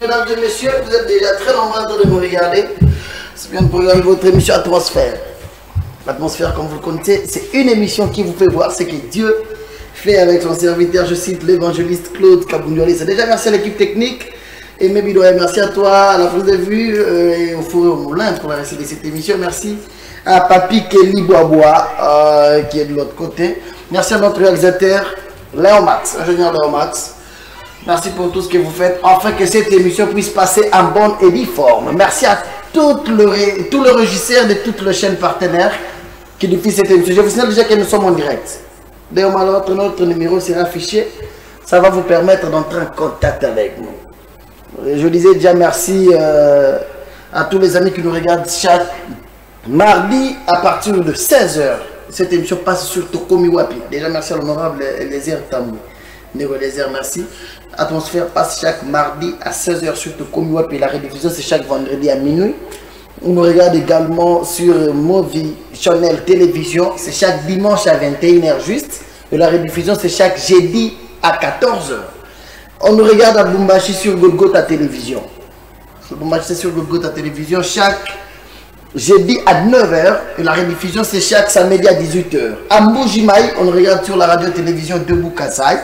Mesdames et messieurs, vous êtes déjà très nombreux en train de me regarder. C'est bien de programmer votre émission Atmosphère. L'atmosphère, comme vous le connaissez, c'est une émission qui vous fait voir ce que Dieu fait avec son serviteur. Je cite l'évangéliste Claude Kabounyoli. C'est déjà merci à l'équipe technique. Et Mébidoé, merci à toi, à la prise de vue et au four et au moulin pour la réussite de cette émission. Merci à Papi Kelly Boaboa qui est de l'autre côté. Merci à notre réalisateur Léo Max, ingénieur Léo Max. Merci pour tout ce que vous faites, afin que cette émission puisse passer en bonne et due forme. Merci à tout le régisseur de toutes les chaînes partenaires qui diffusent cette émission. Je vous signale déjà que nous sommes en direct. Léo Max, notre numéro sera affiché. Ça va vous permettre d'entrer en contact avec nous. Je disais déjà merci à tous les amis qui nous regardent chaque mardi à partir de 16 h. Cette émission passe sur Tokomi Wapi. Déjà merci à l'honorable Eliezer Tambou. Eliezer, merci. Atmosphère passe chaque mardi à 16 h sur Tokomi Wapi. La rediffusion c'est chaque vendredi à minuit. On nous regarde également sur Movie Channel Télévision. C'est chaque dimanche à 21 h juste. Et la rediffusion c'est chaque jeudi à 14 h. On nous regarde à Bumbashi sur Golgotha Télévision. Bumbashi sur Golgotha Télévision chaque jeudi à 9 h. Et la rediffusion c'est chaque samedi à 18 h. À Mbujimaï, on nous regarde sur la radio-télévision de Bukassai.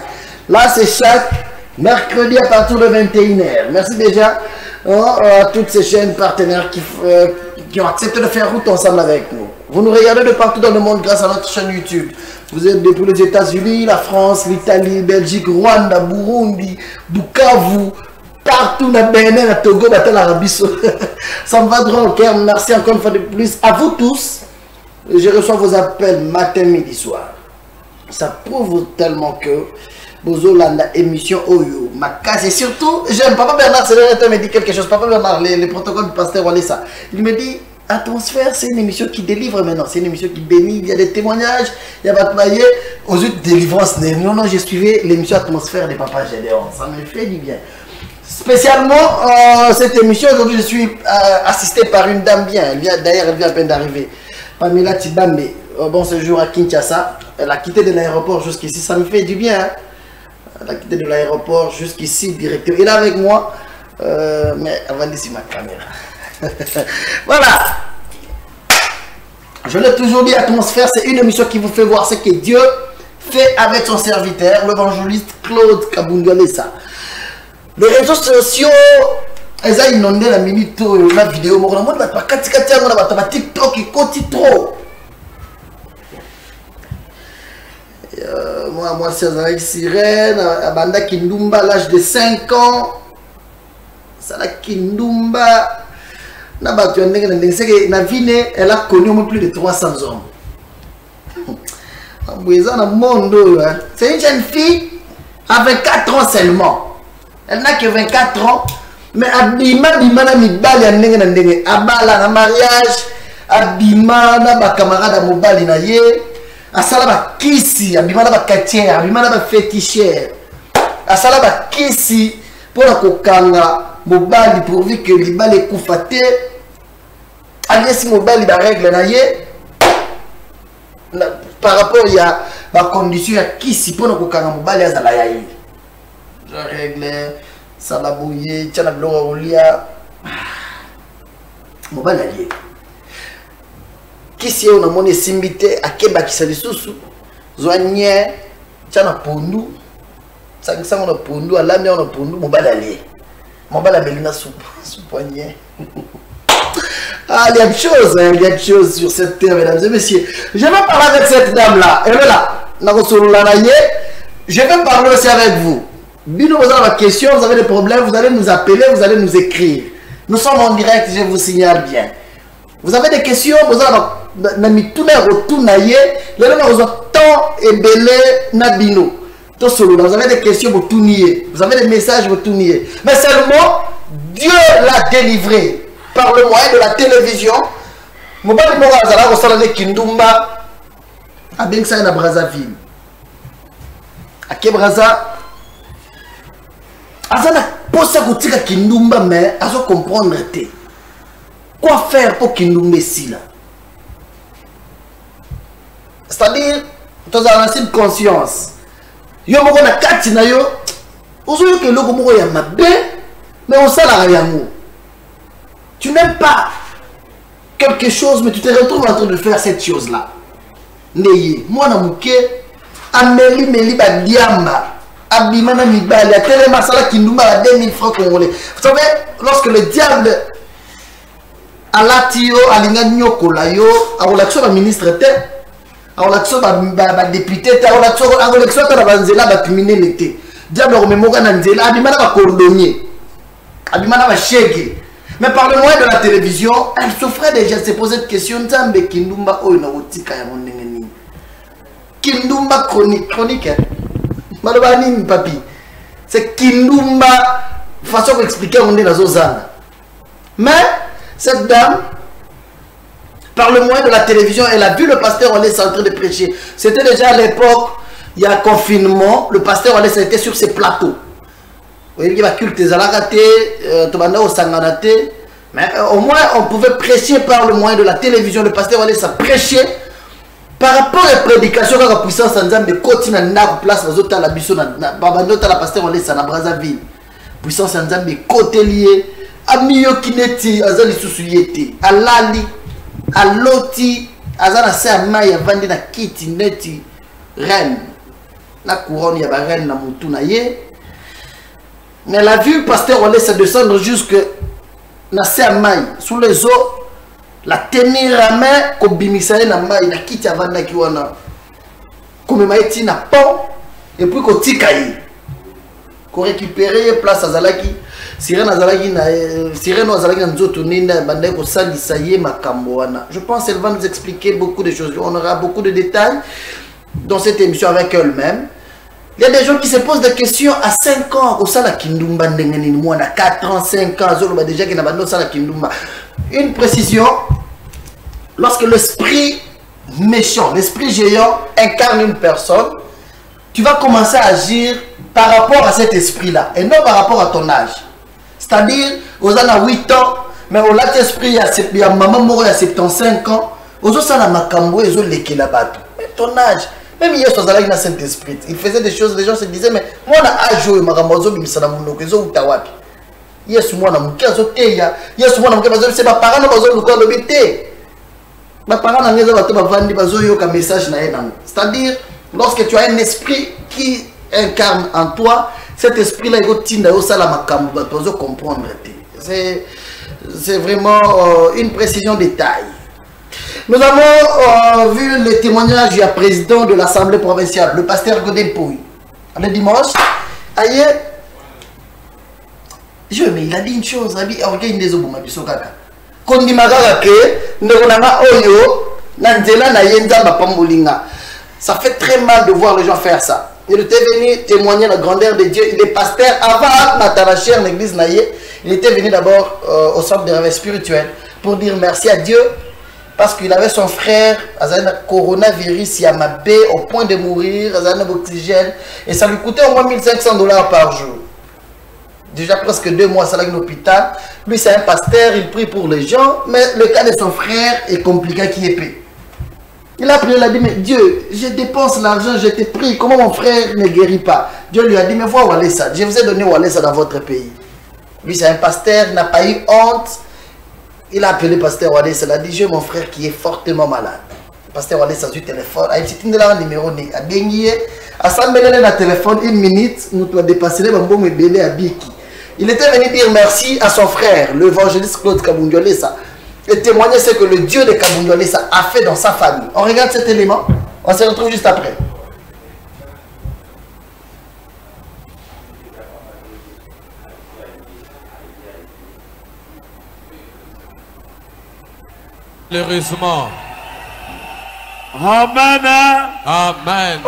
Là c'est chaque mercredi à partir de 21 h. Merci déjà à toutes ces chaînes partenaires qui ont accepté de faire route ensemble avec nous. Vous nous regardez de partout dans le monde grâce à notre chaîne YouTube. Vous êtes depuis les États-Unis, la France, l'Italie, Belgique, Rwanda, Burundi, Bukavu, partout dans Bénin, à Togo, l'Arabie Saoudite. Ça me va droit au cœur. Merci encore une fois de plus à vous tous. Je reçois vos appels matin, midi, soir. Ça prouve tellement que Bozolanda émission Oyo, ma case. Et surtout, j'aime Papa Bernard, c'est le me dit quelque chose. Papa Bernard, les protocoles du pasteur Walesa. Il me dit, Atmosphère, c'est une émission qui délivre maintenant. C'est une émission qui bénit. Il y a des témoignages. Il y a des aux yeux de délivrance. Non, non, j'ai suivi l'émission Atmosphère de Papa Gédéon. Ça me fait du bien. Spécialement, cette émission, aujourd'hui, je suis assisté par une dame bien. D'ailleurs, elle vient à peine d'arriver. Pamela Tibambe. Bon séjour à Kinshasa. Elle a quitté de l'aéroport jusqu'ici. Ça me fait du bien. Hein? Elle a quitté de l'aéroport jusqu'ici, directement. Elle est avec moi. Mais elle va laisser ma caméra. Voilà. Je l'ai toujours dit, Atmosphère, c'est une émission qui vous fait voir ce que Dieu fait avec son serviteur, l'évangéliste Claude Kabounyoli. Les réseaux sociaux, ils ont inondé la minute, la vidéo, moi, TikTok, il continue trop. Moi, c'est avec Sirène, Abanda Kindumba, à l'âge de 5 ans. Sala Kindumba. Elle a connu au moins plus de 300 hommes. C'est une jeune fille à 24 ans seulement. Elle n'a que 24 ans. Mais Abima na mibali ya ndenge na ndenge. Abala na mariage. Abima na ba camarade mobali na ye. Asala ba kisi. Abima na ba katière. Abima na ba fétichère. Asala ba kisi. Pour la kokanga. Mobali pourvu que libali ekufate. Alias mobali ba règle na ye. Par rapport à la condition à qui si pour nous kokanga mobali azala ya ye. Je règle ça la bouiller, tchana blora olia. Mobali allié. Qui si on a mon simbité à keba qui sali susu. Zoanye tchana pondu. Ça on a pondu à l'âme on a pondu mobali allié. Mobali abelina sous poignet. Ah, il y a des choses sur cette terre, mesdames et messieurs. Je vais parler avec cette dame-là. Elle est là. Je vais parler aussi avec vous. Bino, vous avez des questions, vous avez des problèmes, vous allez nous appeler, vous allez nous écrire. Nous sommes en direct, je vous signale bien. Vous avez des questions, vous avez vous avez des questions, vous tout nier. Vous avez des messages, vous tout nier. Mais seulement, Dieu l'a délivré. Par le moyen de la télévision, Mobali Morazala Rosalane Kindumba à Bengsa na Brazzaville. À Kebraza, Azana posa kutika Kindumba mais azo comprendre te. Quoi faire pour Kindumba ici là? C'est-à-dire, tu as une conscience. Yo moko na kati na yo, ozo yo ke loko moko ya mabe. Mais on sait la réalité. Tu n'aimes pas quelque chose, mais tu te retrouves en train de faire cette chose-là. Neye, moi na muke, ameli meli ba diamba, abimana mibali, atele masala kindumba à 2000 francs congolais. Vous savez, lorsque le diable a latio, alinga nyokola yo, a relaxo ba ministre te, a relaxo ba député te, a relaxo ta ba nzela ba criminel te. Diable rememoka na nzela, abimana ba cordonnier, abimana ba chèque. Mais par le moyen de la télévision, elle souffrait déjà de se poser cette question. Nzambe kindumba oyo na otika ya monengeni. Kindumba chronique. Maloba nini papi? C'est kindumba façon d'expliquer on est dans Zozana. Mais cette dame, par le moyen de la télévision, elle a vu le pasteur Wallace en train de prêcher. C'était déjà à l'époque, il y a confinement, le pasteur Wallace était sur ses plateaux. Il y a culte des alagatés, au sanganaté, mais au moins on pouvait prêcher par le moyen de la télévision. Le pasteur Wallace a prêché par rapport à la prédication de la puissance en Zambie, continue à place dans la biso na babandota la pasteur Wallace na Brazzaville. Puissance en Zambie côté lié, amiyo kineti azali susuyete, alali, aloti, azana se amaya vandi na kiti neti reine. La couronne ya ba reine na mutu na ye. Mais elle a vu pasteur Wallace descendre jusque Nasser-Maï, sous les eaux, la tenir à main, comme Bimisaï na maï, la quitte avant na kiwana, comme maïti na pont, et puis qu'on tikaï, qu'on récupère place à Zalaki, sirène à Zalaki, sirène à Zalaki, na bandai ko sali saye makamboana. Je pense qu'elle va nous expliquer beaucoup de choses. On aura beaucoup de détails dans cette émission avec elle-même. Il y a des gens qui se posent des questions à 5 ans. Au Sala Kindumba, moi, à 4 ans, 5 ans, déjà qui n'a pas de Sala Kindumba. Une précision, lorsque l'esprit méchant, l'esprit géant incarne une personne, tu vas commencer à agir par rapport à cet esprit-là et non par rapport à ton âge. C'est-à-dire, aux a 8 ans, mais au lat esprit, il y a maman mort à 75 ans, aux autres, ça n'a pas cambo, ils ont léqué là-bas. Mais ton âge. Même hier, il Saint-Esprit. Il faisait des choses, les gens se disaient, mais moi, je suis un peu de temps. Yes, moi, je suis un peu yes, moi, je suis un peu message. C'est-à-dire, lorsque tu as un esprit qui incarne en toi, cet esprit-là, il va comprendre. C'est vraiment une précision détail. Nous avons vu le témoignage du président de l'Assemblée provinciale, le pasteur Godin Pouy. Le dimanche, ailleurs, mais il a dit une chose, il a dit une des obus, qu'on dit ça fait très mal de voir les gens faire ça. Il était venu témoigner la grandeur de Dieu. Il est pasteur avant Mataracher, l'église Naïe. Il était venu d'abord au centre de réveil spirituel pour dire merci à Dieu. Parce qu'il avait son frère, un coronavirus, Yamabé, au point de mourir, un oxygène, et ça lui coûtait au moins $1500 par jour. Déjà presque 2 mois, ça l'a à l'hôpital. Lui, c'est un pasteur, il prie pour les gens, mais le cas de son frère est compliqué, qui est payé. Il a prié, il a dit, mais Dieu, je dépense l'argent, je te prie, comment mon frère ne guérit pas? Dieu lui a dit, mais vois Walesa, je vous ai donné Walesa dans votre pays. Lui, c'est un pasteur, il n'a pas eu honte. Il a appelé pasteur Wallace, il a dit, j'ai mon frère qui est fortement malade. Pasteur Wallace a eu téléphone, il a dit, il a un numéro, il a gagné, à 100 000 le téléphone, 1 minute, nous avons dépassé le bon bébé à Biki. Il était venu dire merci à son frère, l'évangéliste Claude Kabundiolesa, et témoigner ce que le Dieu de Kabundiolesa a fait dans sa famille. On regarde cet élément, on se retrouve juste après. Malheureusement. Amen. Amen.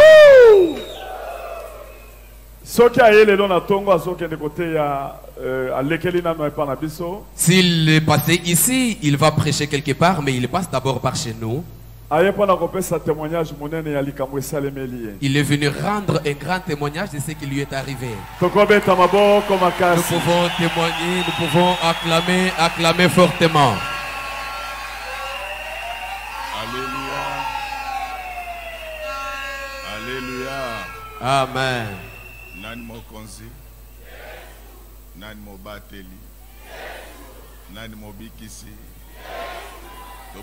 S'il est passé ici, il va prêcher quelque part, mais il passe d'abord par chez nous. Il est venu rendre un grand témoignage de ce qui lui est arrivé. Nous pouvons témoigner, nous pouvons acclamer fortement. Alléluia. Alléluia. Amen. Nani mobateli. Nani mobikisi. On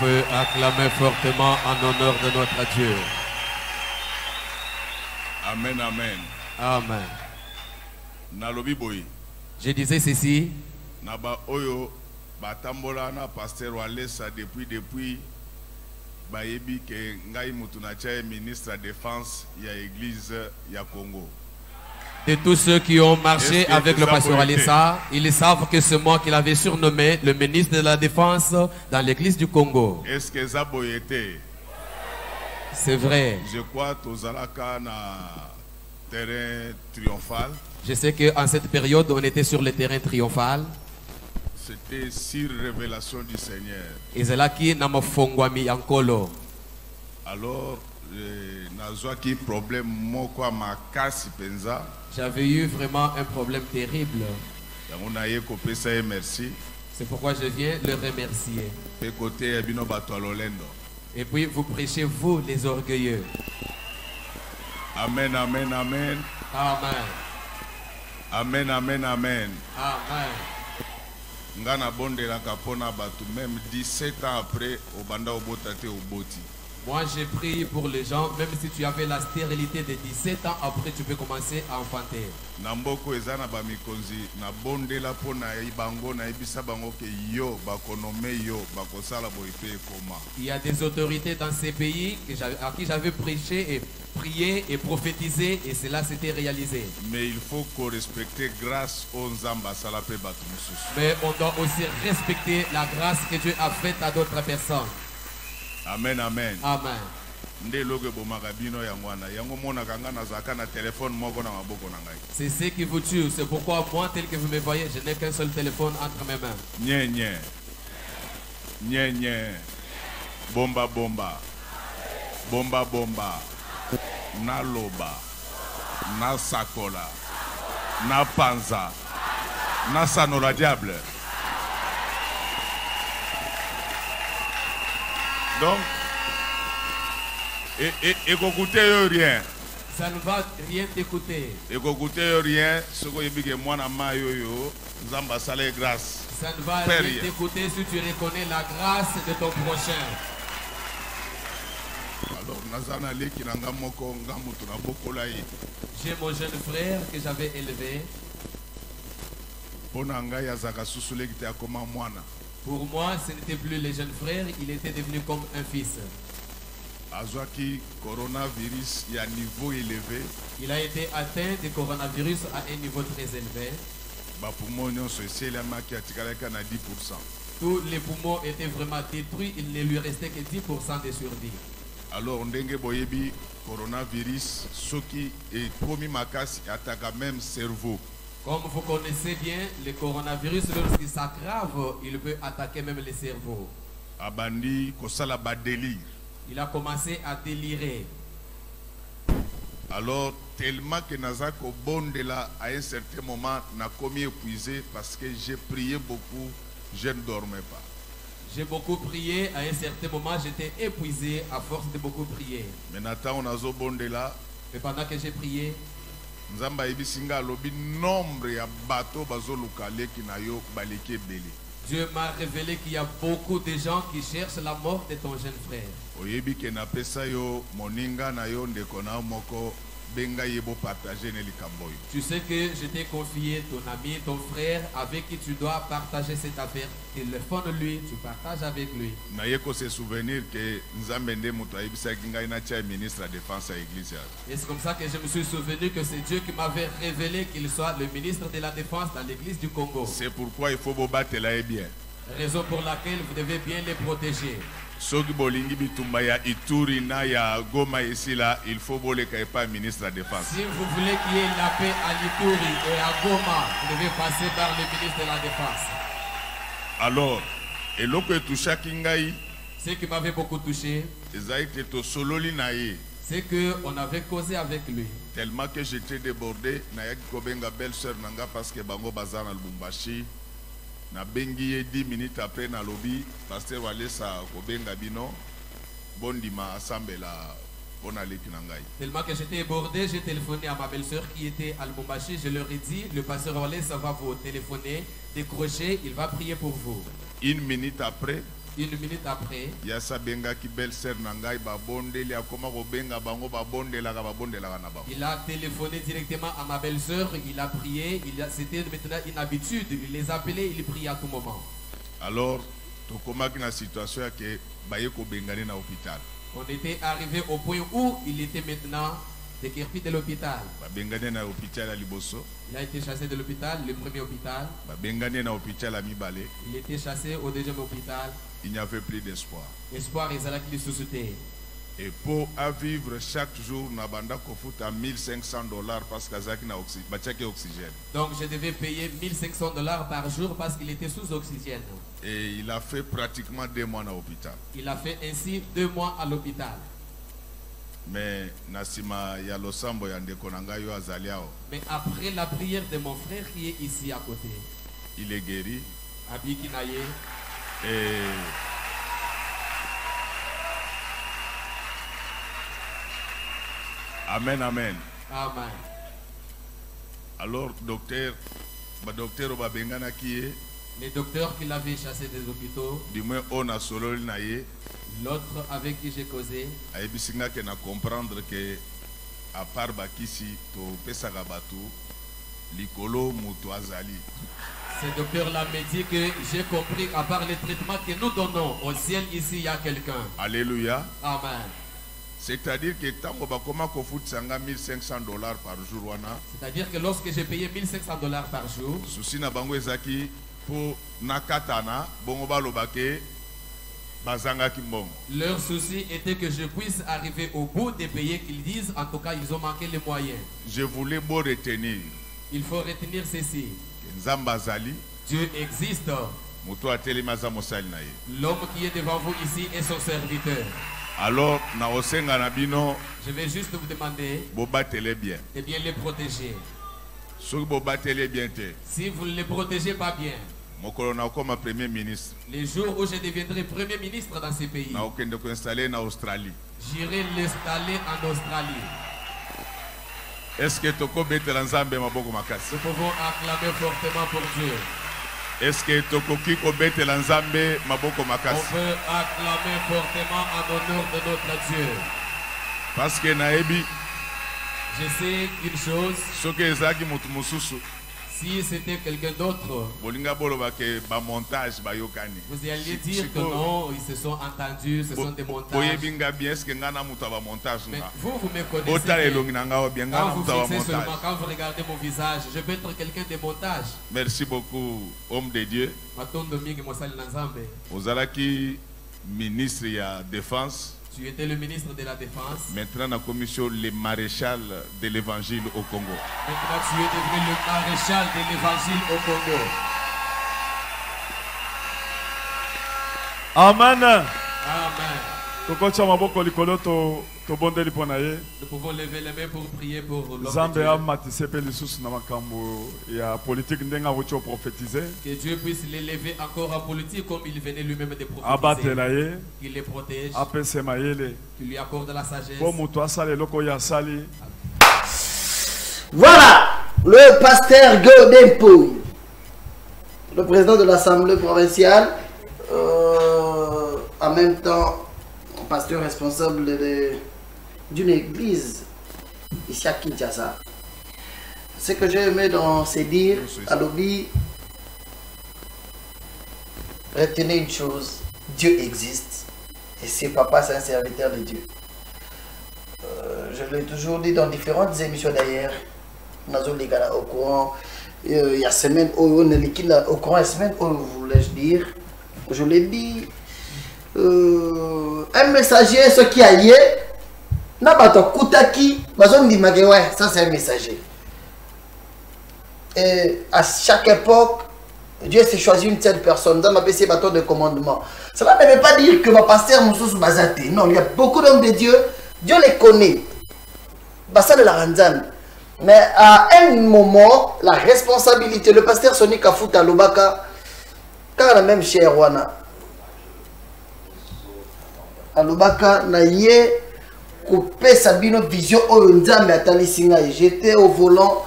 peut acclamer fortement en honneur de notre Dieu. Amen, amen. Amen. Nalobi boy. Je disais ceci. Naba oyo batambola na pasteur Walesa depuis bayebi ke ngai mutu na cha ministre de défense ya église ya Congo. De tous ceux qui ont marché avec le pasteur Alessa, ils savent que c'est moi qui l'avais surnommé le ministre de la Défense dans l'église du Congo. Est-ce que ça boyete? C'est vrai. Je crois que Tozalaka na terrain triomphal. Je sais qu'en cette période, on était sur le terrain triomphal. C'était sur révélation du Seigneur. Et c'est là qui n'a pas fongwami ankolo. Alors, nazwaki problème moko makasi penza. J'avais eu vraiment un problème terrible. Merci. C'est pourquoi je viens le remercier. Et puis vous prêchez vous les orgueilleux. Amen, amen, amen. Amen. Amen, amen, amen. Amen. Ngana bonde la kapona batu même 17 ans après au banda obotate oboti. Moi, j'ai prié pour les gens, même si tu avais la stérilité de 17 ans, après tu peux commencer à enfanter. Namboko ezana ba mikonzi na bonde la pona ibango na ibisa bango ke yo bakonome yo bakosala boipe koma. Il y a des autorités dans ces pays à qui j'avais prêché et prié et prophétisé et cela s'était réalisé. Mais il faut qu'on respecte grâce aux Nzamba salape batu mususu. Mais on doit aussi respecter la grâce que Dieu a faite à d'autres personnes. Amen, amen. Amen. C'est ce qui vous tue. C'est pourquoi moi, tel que vous me voyez, je n'ai qu'un seul téléphone entre mes mains. Nye, nye. Nye, nye. Bomba, bomba. Bomba, bomba. Na loba. Na sakola. Na panza. Na sanola diable. Donc, et coûter rien. Ça ne va rien t'écouter. Et coûter rien, ce que je dis moi na mayo Zamba salé grâce. Ça ne va rien t'écouter si tu reconnais la grâce de ton prochain. Alors, nazana qui nanga moko ngamutu na bokolai. J'ai mon jeune frère que j'avais élevé. Pona ngai azaka susule ki te akoma mwana. Pour moi, ce n'était plus le jeune frère, il était devenu comme un fils. Azwaki coronavirus y a niveau élevé. Il a été atteint de coronavirus à un niveau très élevé. Tous les poumons étaient vraiment détruits, il ne lui restait que 10% de survie. Alors, ndenge boyebi coronavirus, ce qui est promis makas attaque même cerveau. Comme vous connaissez bien, le coronavirus, lorsqu'il s'aggrave, il peut attaquer même le cerveau. Abandi kosala ba délire. Il a commencé à délirer. Alors, tellement que Nazako Bondela, à un certain moment, n'a commis épuisé parce que j'ai prié beaucoup, je ne dormais pas. J'ai beaucoup prié, à un certain moment, j'étais épuisé à force de beaucoup prier. Mais Nathan, on a zo Bondela. Et pendant que j'ai prié, Nzamba ibisinga lobi nombre ya bateau bazoluka leki na yo baleke belé. Dieu m'a révélé qu'il y a beaucoup de gens qui cherchent la mort de ton jeune frère. Oyebi ke na pesa yo moninga na yo ndeko na moko benga yebo partager ne likamboyo. Tu sais que je t'ai confié ton ami, ton frère avec qui tu dois partager cette affaire. Téléphone-lui, tu partages avec lui. Na yeko se souvenir que Nzambe nde muto ayibisa kinga ina cha ministre de défense à l'église. Et c'est comme ça que je me suis souvenu que c'est Dieu qui m'avait révélé qu'il soit le ministre de la défense dans l'église du Congo. C'est pourquoi il faut battre là bien. Raison pour laquelle vous devez bien les protéger. Soki bolingi bitumba ya Ituri na ya Goma ici là, il faut boleka pas ministre de la défense. Si vous voulez qu'il y ait la paix à Ituri et à Goma, vous devez passer par le ministre de la défense. Alors, et l'autre toucha kingai, ce qui m'avait beaucoup touché, c'est qu'on avait causé avec lui. Tellement que j'étais débordé, nayak kobenga belle-sœur nanga parce que bango bazar na Lubumbashi. Na bengi 10 minutes après na lobby, pasteur Walesa kobenga bino bondima assemble la Tellement que j'étais débordé, j'ai téléphoné à ma belle-sœur qui était à Lubumbashi. Je leur ai dit, le pasteur Wallace va vous téléphoner, décrocher, il va prier pour vous. Une minute après, il a téléphoné directement à ma belle-sœur, il a prié, c'était maintenant une habitude, il les appelait, il priait à tout moment. Alors, situation que on était arrivé au point où il était maintenant déguerpi de l'hôpital. Il a été chassé de l'hôpital, le premier hôpital. Il était chassé au deuxième hôpital. Il n'y avait plus d'espoir. Espoir est là qui suscité. Et pour vivre chaque jour, Nabanda Kofut à $1500 parce qu'il y a oxygène. Donc je devais payer $1500 par jour parce qu'il était sous oxygène. Et il a fait pratiquement 2 mois à l'hôpital. Il a fait ainsi 2 mois à l'hôpital. Mais après la prière de mon frère qui est ici à côté, il est guéri. Abi Kinaye. Et amen, amen. Amen. Alors, docteur Obabengana qui est les docteurs qui l'avaient chassé des hôpitaux, du moins on a solo l'autre avec qui j'ai causé, a comprendre que à part Bakisi, to Pesagabatu, Likolo Mutuazali. Ce docteur-là me dit que j'ai compris qu'à part les traitements que nous donnons au ciel, ici il y a quelqu'un. Alléluia. Amen. C'est-à-dire que tant que $1500 par jour, c'est-à-dire que lorsque j'ai payé $1500 par jour, souci na bango ezaki pour nakatana bongo lobake bazanga kimbongo. Leur souci était que je puisse arriver au bout des pays qu'ils disent. En tout cas, ils ont manqué les moyens. Je voulais beau retenir. Il faut retenir ceci. Dieu existe. L'homme qui est devant vous ici est son serviteur. Alors, je vais juste vous demander de bien les protéger. Si vous ne les protégez pas bien, les jours où je deviendrai premier ministre dans ces pays, j'irai l'installer en Australie. Est-ce que nous pouvons acclamer fortement pour Dieu? Est-ce que on peut acclamer fortement en honneur de notre Dieu? Parce que je sais une chose. Si c'était quelqu'un d'autre, vous alliez dire que non, ils se sont entendus, ce sont des montages. Mais vous me connaissez bien. Quand vous fixez seulement, quand vous regardez mon visage, je peux être quelqu'un de montage. Merci beaucoup, homme de Dieu. Vous êtes ministre de la Défense. Tu étais le ministre de la Défense. Maintenant, la commission, le maréchal de l'évangile au Congo. Maintenant, tu es devenu le maréchal de l'évangile au Congo. Amen. Amen. Nous pouvons lever les mains pour prier pour l'homme que Dieu puisse l'élever encore en politique comme il venait lui-même de prophétiser. Qu'il les protège. Qu'il lui accorde la sagesse. Voilà le pasteur Godin Pouy, le président de l'Assemblée provinciale, en même temps pasteur responsable d'une église ici à Kinshasa. Ce que j'ai aimé dans ces dires, à l'oubli, retenez une chose, Dieu existe et c'est papa, c'est un serviteur de Dieu. Je l'ai toujours dit dans différentes émissions d'ailleurs. Au courant, il y a semaine où on est au courant, semaine où voulais-je dire, je l'ai dit. Un messager, ce qui a lié, n'a pas de Koutaki, ouais, ça c'est un messager. Et à chaque époque, Dieu s'est choisi une telle personne dans ma PC bâton de commandement. Cela ne veut pas dire que ma pasteur Moussous Bazate. Non, il y a beaucoup d'hommes de Dieu, Dieu les connaît. Bassa de la Ranzan. Mais à un moment, la responsabilité, le pasteur Sonic Kafuta Lobaka, car la même chère Wana. Alobaka na ye couper sa vision au nzambe atali singa. J'étais au volant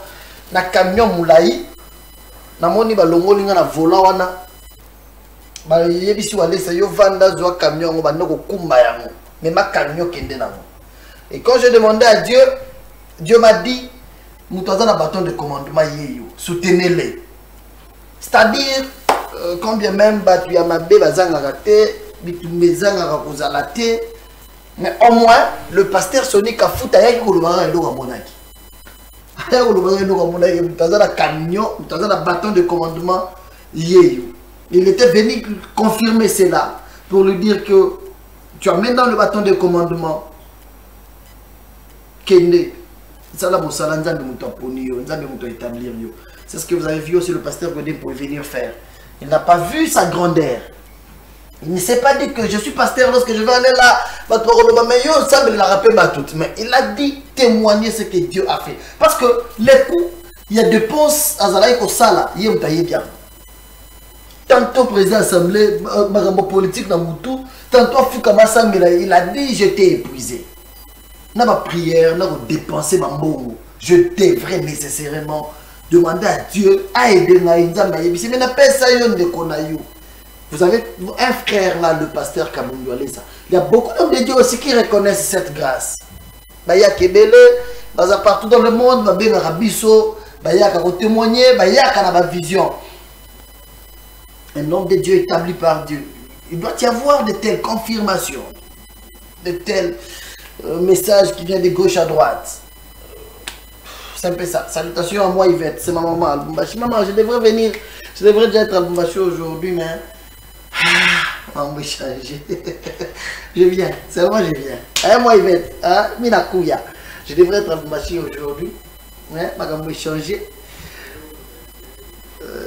na camion moulaï. Na moni ba longoli nga na volant wana. Ba yebisi wale sa yo vanda zo camion ba ndoko kumba yango. Mais ma camion kende nango. Et quand je demandais à Dieu, Dieu m'a dit Moutaza na bâton de commandement yeyo, soutenez-les. C'est-à-dire combien même batu ya mabe bazanga raté, bitu mezanga kozala té. Mais au moins, le pasteur Sonic a foutu à Kolobara et Loramonaki. Un camion, un bâton de commandement. Il était venu confirmer cela pour lui dire que tu as maintenant le bâton de commandement. C'est ce que vous avez vu aussi le pasteur Godin pour venir faire. Il n'a pas vu sa grandeur. Il ne s'est pas dit que je suis pasteur lorsque je vais aller là. Mais il a dit témoigner ce que Dieu a fait. Parce que les coups, il y a des penses à Zalaï au Sala. Il y a bien. Tantôt président assemblée, politique dans Moutou, tantôt Fukama Sangela, il a dit j'étais épuisé. N'a pas prière, n'a pas dépensé ma bongo. Je devrais nécessairement demander à Dieu à aider Naïnzamba. Mais n'a pas ça yon de Konayou. Vous avez un frère là, le pasteur Kaboundou Alessa. Il y a beaucoup d'hommes de Dieu aussi qui reconnaissent cette grâce. Il y a Kebele, partout dans le monde, il y a Rabisso, il y a témoigner, il y a vision. Un homme de Dieu établi par Dieu. Il doit y avoir de telles confirmations, de tels messages qui viennent de gauche à droite. C'est un peu ça. Salutations à moi Yvette, c'est ma maman Albumbashi. Maman, je devrais venir, je devrais déjà être Albumbashi aujourd'hui, mais... on va changer. Je viens, c'est moi je viens. Hein, moi Yvette, hein, Minakouya. Je devrais être Albumbashi aujourd'hui. Mais on va changer.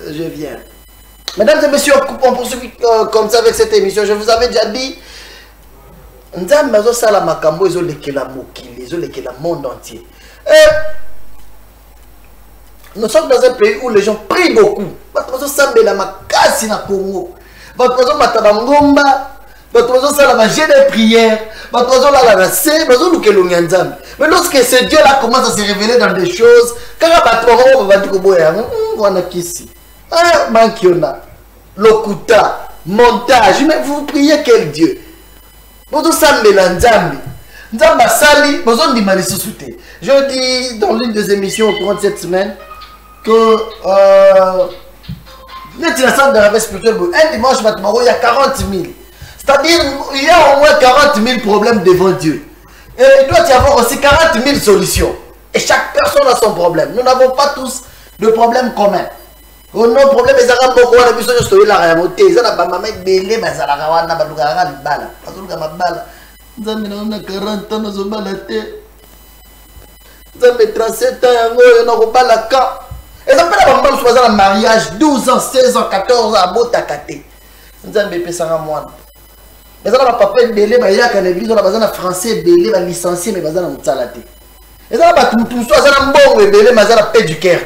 Je viens. Mesdames et messieurs, on poursuit comme ça avec cette émission. Je vous avais déjà dit, nous sommes dans le monde entier. Nous sommes dans un pays où les gens prient beaucoup. Mais lorsque ce Dieu-là commence à se révéler dans des choses, Lokuta, montage, mais vous priez quel Dieu? Je dis dans l'une des émissions au courant de cette semaine que un dimanche, il y a 40 000. C'est-à-dire il y a au moins 40 000 problèmes devant Dieu. Et il doit y avoir aussi 40 000 solutions. Et chaque personne a son problème. Nous n'avons pas tous de problèmes communs. Oh non, problème est à beaucoup de personnes qui sont là. Ils ont pas maman belé, mais ça la rawana baluga la bala. Parce que ma bala, nous avons 40 ans, nous avons la tête. Nous avons 37 ans, nous avons pas la cas. Et ça fait la maman soit dans le mariage 12 ans, 16 ans, 14 ans à Botakate. Nous avons bébé ça à moi. Mais ça va papa belé, mais il y a qu'un église on a besoin de français belé, va licencier mais besoin de mutsalate. Et ça va tout soit ça un bon belé, mais ça la paix du cœur.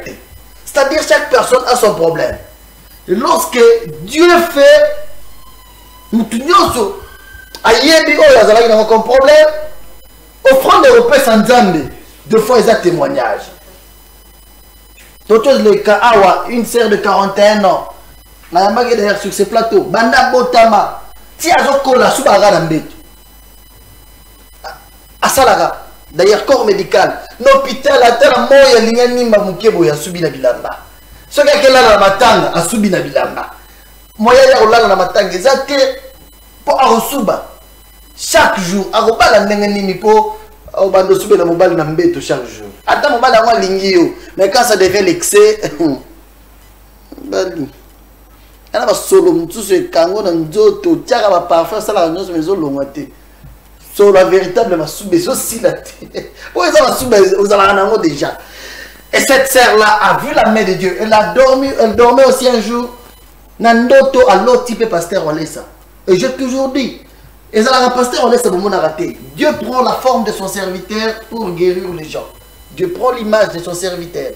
C'est-à-dire chaque personne a son problème. Et lorsque Dieu fait, nous tenons aïebi oh yazala n'a aucun problème. Offrande de repas sans Zambé, deux fois ils ont témoignage. D'autres les cas awa une sœur de 41 ans, la yamage derrière sur ce plateau, banda botama, ti azokola subara nambetu. Asalaga. D'ailleurs, corps médical, l'hôpital a tel moyen de nimba mukebo ya subi na bilamba. Ce qui est là dans la matanga, a subi na bilamba. Moyen ya olala na matanga, ezate pour arosuba. Chaque jour, aroba la ndengenimi pour obando subi na mobile na mbeto chaque jour. Attends mobile a lingio, mais quand ça devient l'excès, bali. Ana ba solo mutsu kango na nzoto, tiaka ba parfum ça la nyonso mezo longate. Sur la véritable Massoubé, c'est aussi la tête. Oui, vous avez déjà. Et cette sœur-là a vu la main de Dieu. Elle dormait aussi un jour. Nandoto à l'autre type pasteur Olessa. Et j'ai toujours dit, et ça la pasteur Olessa pour mon raté. Dieu prend la forme de son serviteur pour guérir les gens. Dieu prend l'image de son serviteur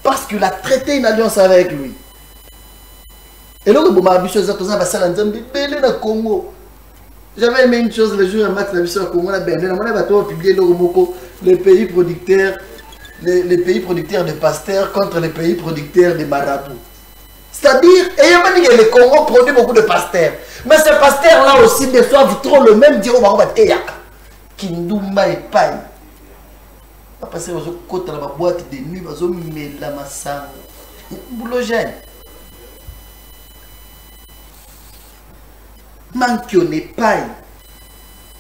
parce qu'il a traité une alliance avec lui. Et là, le Congo. J'avais aimé une chose le jour un match de la mission à Congo, on a publié les pays producteurs, les pays producteurs de pasteurs contre les pays producteurs de marabouts. C'est-à-dire, et il m'a dit que le Congo produit beaucoup de pasteurs. Mais ces pasteurs-là aussi déçoivent trop le même dire au Maroc. Kindumba et paille. On va passer aux côtes de la boîte de nuit, on va mettre la massage. Boulogène. Manquionné paille.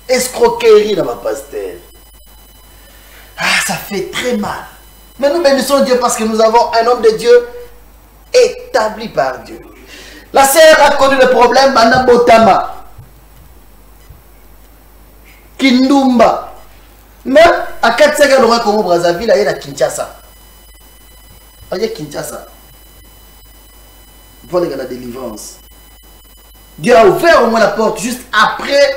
Escroquerie dans ma pasteur. Ah, ça fait très mal. Mais nous bénissons Dieu parce que nous avons un homme de Dieu établi par Dieu. La sœur a connu le problème, Madame Botama. Kindumba. Mais à 4 ans, on a Congo Brazzaville, il y a Kinshasa. Il y a Kinshasa. Pour la délivrance. Dieu a ouvert au moins la porte juste après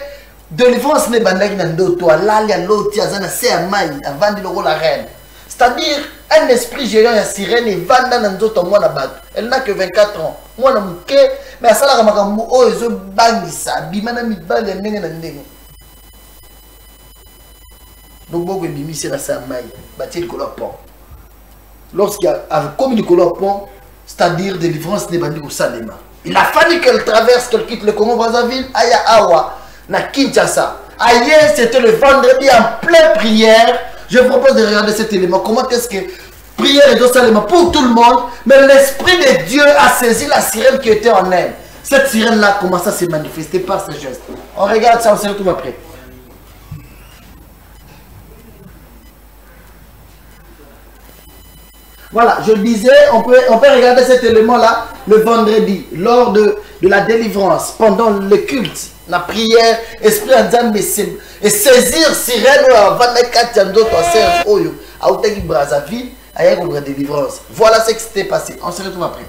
délivrance. Ne bandaki na ndoto alali aloti azana se amai avant de la reine. C'est-à-dire un esprit géant ya sirène et vanda na ndoto mwana bato. Elle n'a que 24 ans. Mwana muke mais asala ka makambo o ezo bangisa bimana mibale ndenge na ndenge. Donc beaucoup bimi c'est la samai bâti le color pont. Lorsqu'il a comme le color pont, c'est-à-dire délivrance ne bandi au Salema. Il a fallu qu'elle traverse, qu'elle quitte le Congo Brazzaville, Aya Awa, na Kinshasa. Ailleurs, c'était le vendredi en pleine prière. Je vous propose de regarder cet élément. Comment est-ce que prière est Salema pour tout le monde, mais l'Esprit de Dieu a saisi la sirène qui était en elle. Cette sirène-là commence à se manifester par ses gestes. On regarde ça, on se retrouve après. Voilà, je disais, on peut regarder cet élément-là le vendredi, lors de la délivrance, pendant le culte, la prière, esprit en et saisir sirène avant les 4 d'autres Serge Oyo, à Outaki Brazzaville, à la délivrance. Voilà ce qui s'était passé. On se retrouve après.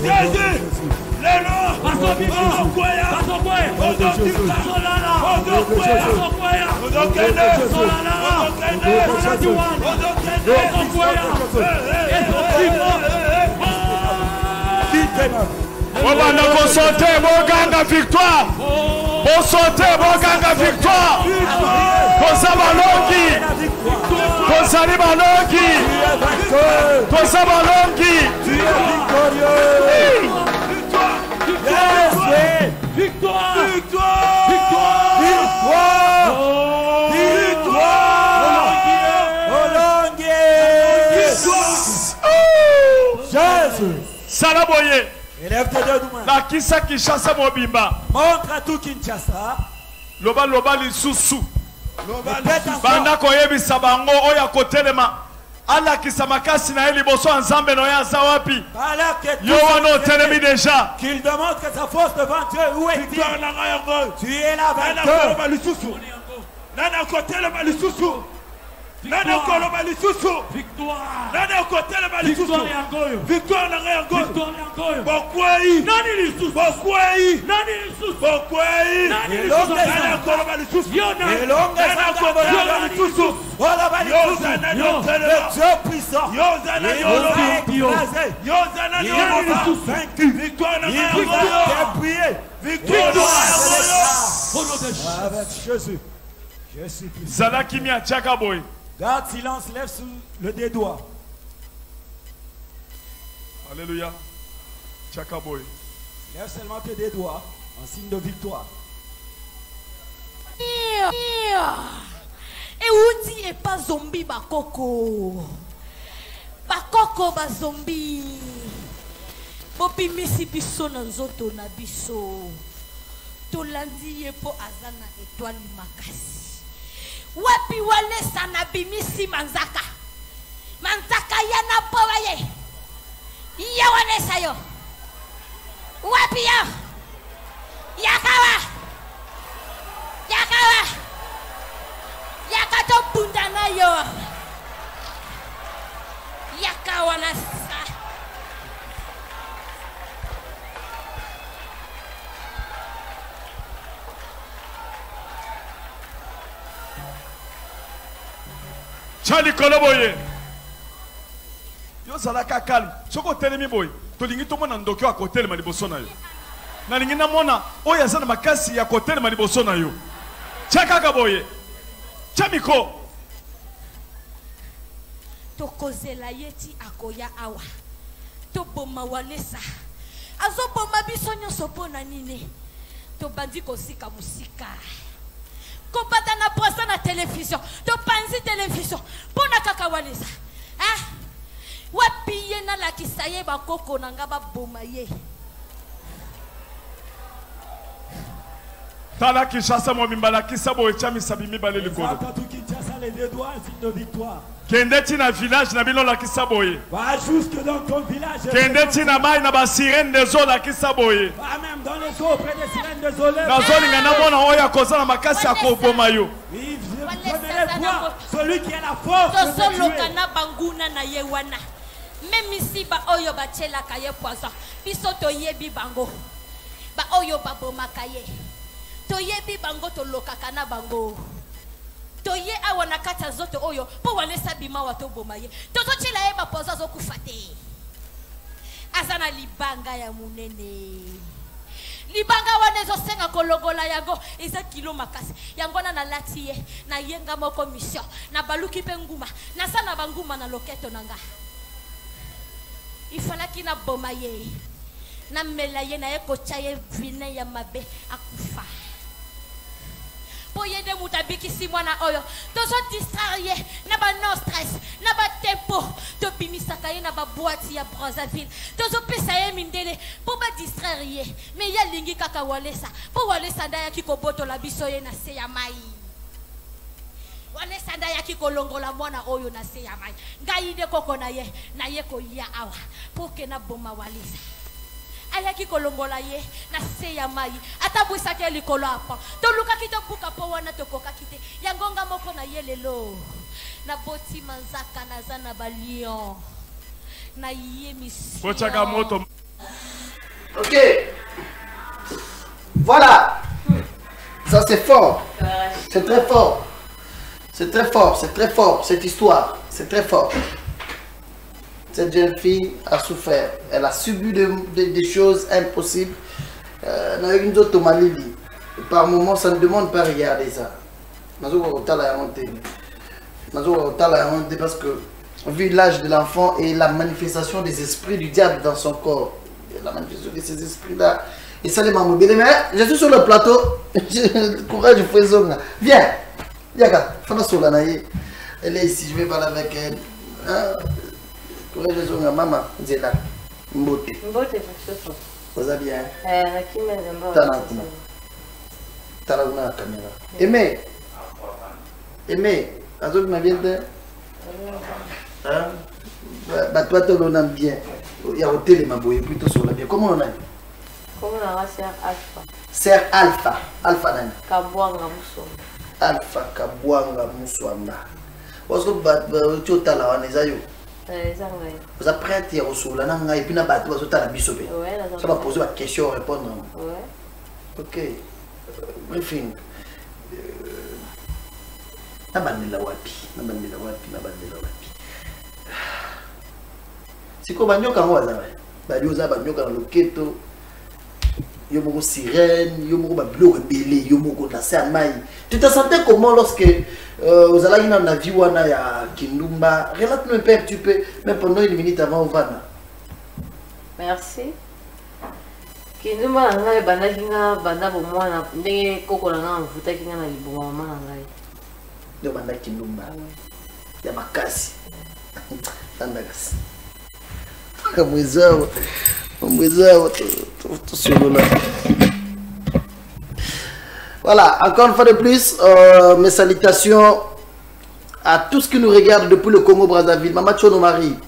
Jésus, on va nous sauter, mon gang à victoire. On sauter, mon gang à victoire. Kosabalongi. Kosalibalongi. Kosabalongi. Tu es victorieux. Victoire. Victoire. Victoire. Jésus. Salaboye. Élève tes deux mains. La kisa Kinshasa mobimba. Montre à tout Kinshasa. Loba lisusu. Banda koyebisa bango oya kotelema. Ala kisamakasi na eli boso ensemble no ya zawapi. Yo wano telemi déjà. Qu'il demande que sa force devant Dieu où est-il? Tu es la vainqueur. Nana kotelema lisusu. Nana koloba lisusu. Victoire. Nana kotelema lisusu. Victoire na yango. Victoire na yango. Bokwei. Nani lisusu. Bokwei. Nani lisusu. Bokwei. Nani lisusu. Nana koloba lisusu. Nana koloba lisusu. Yozana le Dieu puissant. Yozana vaincu. Victoire na yango. Victoire avec Jésus. Je suis puissant. Zalakimia Tchakaboy. Garde silence, lève sous le des doigts. Alléluia. Tchakaboy. Lève seulement tes deux doigts en signe de victoire. Et où dit et pas zombie bakoko. Bakoko ba zombie. Bopi misi biso na nzoto na biso. Tolandi yepo azana étoile makasi. Wapi wale sana bimisi manzaka. Manzaka yana powaye. Iya wane sayo. Wapi ya. Yakawa. Yakawa. Yakato bundana yo. Yakawa na sa. Charlie Koloboye. Yo zalaka calme. Soko telemi boy. Tolingi tomo na ndokyo akotel ma liboso na yo. Na lingi na mona oya zana makasi ya kotel ma liboso na yo. Chaka kaboye. Chamiko. Tokozela yeti akoya awa. Toboma walesa. Azoboma biso nyonso pona nini. Tobandi kosika musika. Kopata na posa na télévision. Topanzi télévision. Pona kaka walesa. Ah? Wapiye na la kisaye bakoko na ngaba boma ye. Tala Kinshasa mobimbala kisabo echami sabimi bale likolo. Kende na village na bilo la kisaboye. Va jusque dans ton village. Kende na mai na ba sirène des eaux la kisaboye. Va même dans les eaux près des sirènes des eaux. Na zoli ngana bona oya kozala makasi akoboma yo. Oui, je donnerai voir celui qui a la force de tuer. Solo kana banguna na yewana. Même ici ba oyo ba chela kaye poison. Biso to yebi bango. Ba oyo ba boma kaye. To yebi bango to lokaka na bango. To ye awana kata zote oyo po walesa bima wato boma ye. To chela ye ba poza zo kufate. Azana libanga ya munene. Libanga wanezo senga kolongola yago eza kilo makasi. Yangona na lati ye na yenga moko mission na baluki penguma na sana banguma na loketo nanga. Ifalaki na boma ye na mela ye na eko chaye vine ya mabe akufa. Poyede mutabiki si mwana oyo tozo distraye na ba no stress na ba tempo to bimisaka ye na ba boîte ya Brazzaville tozo pesa ye mindele po ba distraire ye me ya lingi kaka walesa po walesa ndaya kiko boto la biso ye na se ya mai walesa ndaya kiko longola mwana oyo na se ya mai ngai de koko na ye ko ya awa po ke na boma walesa ayaki kolongola ye na se ya mai atabwisa ke likolo apa to luka kito buka po wana to koka kite yangonga moko na ye lelo na boti manzaka na zana balion na ye misi Kochaka moto. Ok. Voilà. Ça c'est fort. C'est très fort. C'est très fort, c'est très fort cette histoire. C'est très fort. Cette jeune fille a souffert. Elle a subi des choses impossibles. Par moments, ça ne demande pas de regarder ça. Parce que, vu l'âge de l'enfant et la manifestation des esprits du diable dans son corps, la manifestation de ces esprits-là, et ça les m'a mobilisé. Mais je suis sur le plateau. Courage, Fouezonga. Viens. Yaka, elle est ici, je vais parler avec elle. Maman, Zéla, Mbote. Mbote, vous allez bien? T'as la caméra. Aimé, Azok m'a bien dit. Bah, toi, tu l'as bien. Il y a au télé, ma boue, plutôt sur la bien. Comment on a dit? Comment on a Serre Alpha? Serre Alpha. Alpha, Nani? Kabouanga Moussouamba. Alpha, Kabouanga Moussouamba. Parce que tu as la Wanezayo. Vous avez prêté au sol, et puis vous avez bisopé. Ça va poser la question, répondre. Ok. Enfin. C'est quoi Banyoka Waza? Banyoka Banyoka Loketo. Yomoko sirène, yomoko bablo rebelle, yomoko na samai. Tu te sentais comment lorsque vous allez dans la vie wana ya Kindumba? Relate-nous un peu, tu peux, même pendant une minute avant Ovana. Merci. Kindumba nanga banda kinga banda bomwana ndenge koko nanga mvuta kinga na liboma mama nanga. Ndio banda Kindumba. Ya makasi. Tandakasi. Kamwezao. Voilà, encore une fois de plus, mes salutations à tous ceux qui nous regardent depuis le Congo-Brazzaville. Mama Chono Marie,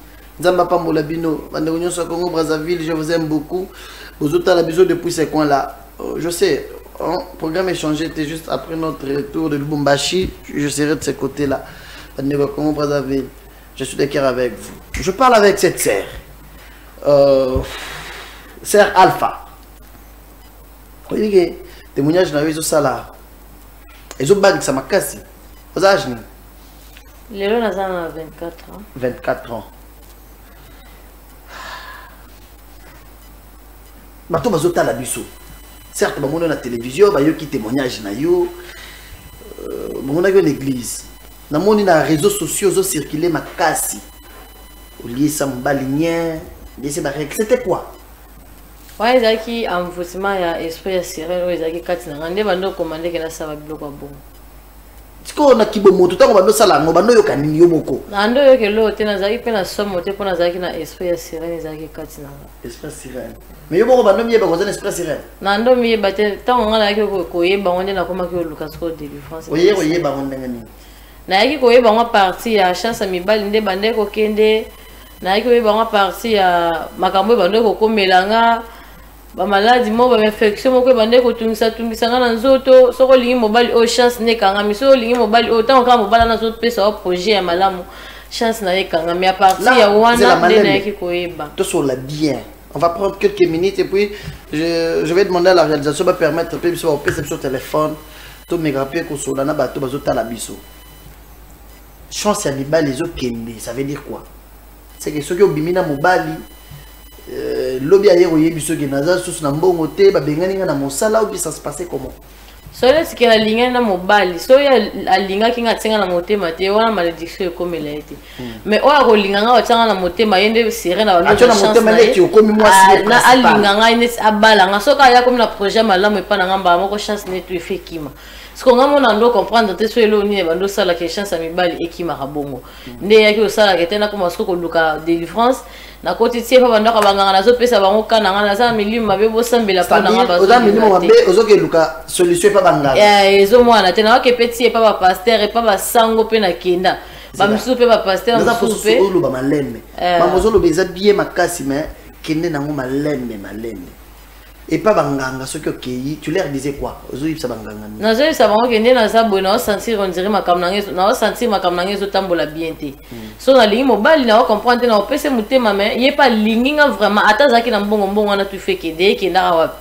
Nzambapa Molabino, Bandeunion sur Congo-Brazzaville, je vous aime beaucoup. Vous êtes à la bisou depuis ces coins-là. Je sais, le programme échangé était juste après notre retour de Lubumbashi. Je serai de ce côté-là. Congo-Brazzaville, je suis de cœur avec vous. Je parle avec cette sœur. Sœur Alpha. Vous voyez que témoignage n'a eu ça là. Ils ont bagné ça m'a cassé. Vous avez Lélo n'a pas 24 ans. 24 ans. Bato bazota la biso. Certes, on a la télévision, il y a qui témoignage na yo. On a une église. Na moni na réseaux sociaux zo circuler ma kasi. Au lieu ça mbalinien, c'était quoi? Ouais, zaki envoûtement ya esprit ya sirène, ouais zaki katina ngande bando commander que na ça va bloquer bon. Tiko na kibomo tout temps bando sala ngo bando yo kanini yo moko. Nando yo ke lo tena zaki pe na somo te pona zaki na esprit ya sirène zaki katina. Esprit sirène. Mais yo moko bando miye ba ko zana esprit sirène. Nando miye bate tant ngala ke ko yeba ngonde na koma ke Lucas ko délivrance. Oye ba ngonde ngani. Na yaki ko yeba ngwa parti ya chance mi bali nde bande ko kende. Na yaki ko yeba ngwa parti ya makambo bando ko komelanga. Ba maladie mo ba infection mo ko bande ko tungisa ngana nzoto soko lingi mobile o chance ne kanga miso lingi mobile o tant ka mobile na zoto pesa o projet ya malamu chance na yekanga mais à partir ya wana ne na yaki ko yeba to so la bien. On va prendre quelques minutes et puis je vais demander à la réalisation va permettre peut biso op sur téléphone to me rappeler ko so na bato bazota la biso. Chance ya liba les autres kende ça veut dire quoi? C'est que ceux qui obimina mobile lobby ailleurs au yebiso genaza sous na mbongo te ba bengani na mosala ou ça se passait comment? Solo ce que la ligne na mobile so ya alinga kinga tsenga na motema te wana malédiction comme elle a été mais o a linga nga tsenga na motema yende siré na ba chance na motema leki okomi mwasi na alinga nga ine abala nga so ka ya comme na projet malamu pa na ngamba moko chance ne tu fait kima ce qu'on a mon ando comprendre te so elo ni bando sala ke chance a mibali ekima kabongo nde yaki o sala ke tena comme so ko luka délivrance na koti tie pa bando ka banganga na zo pesa bango kana ngana za milimu mabe bo sambela pa na ngaba oza milimu mabe ozoke luka solution pa banganga ezo mwana tena wake petit pa ba pasteur et pa ba sango pe na kenda ba msu pe ba pasteur na msu pe olo ba malembe mamozo lo beza bien makasi mais kende nango malembe et pas banganga ce que tu leur disais quoi ozoyi sa banganga na zo sa bango kende na sa bona sentir on dirait makamnange na sentir makamnange zo tambola bien te so na lingi mobile na comprendre na opese mutema mais yé pas linginga vraiment ata zaki na mbongo na tu fait kende kenda wapi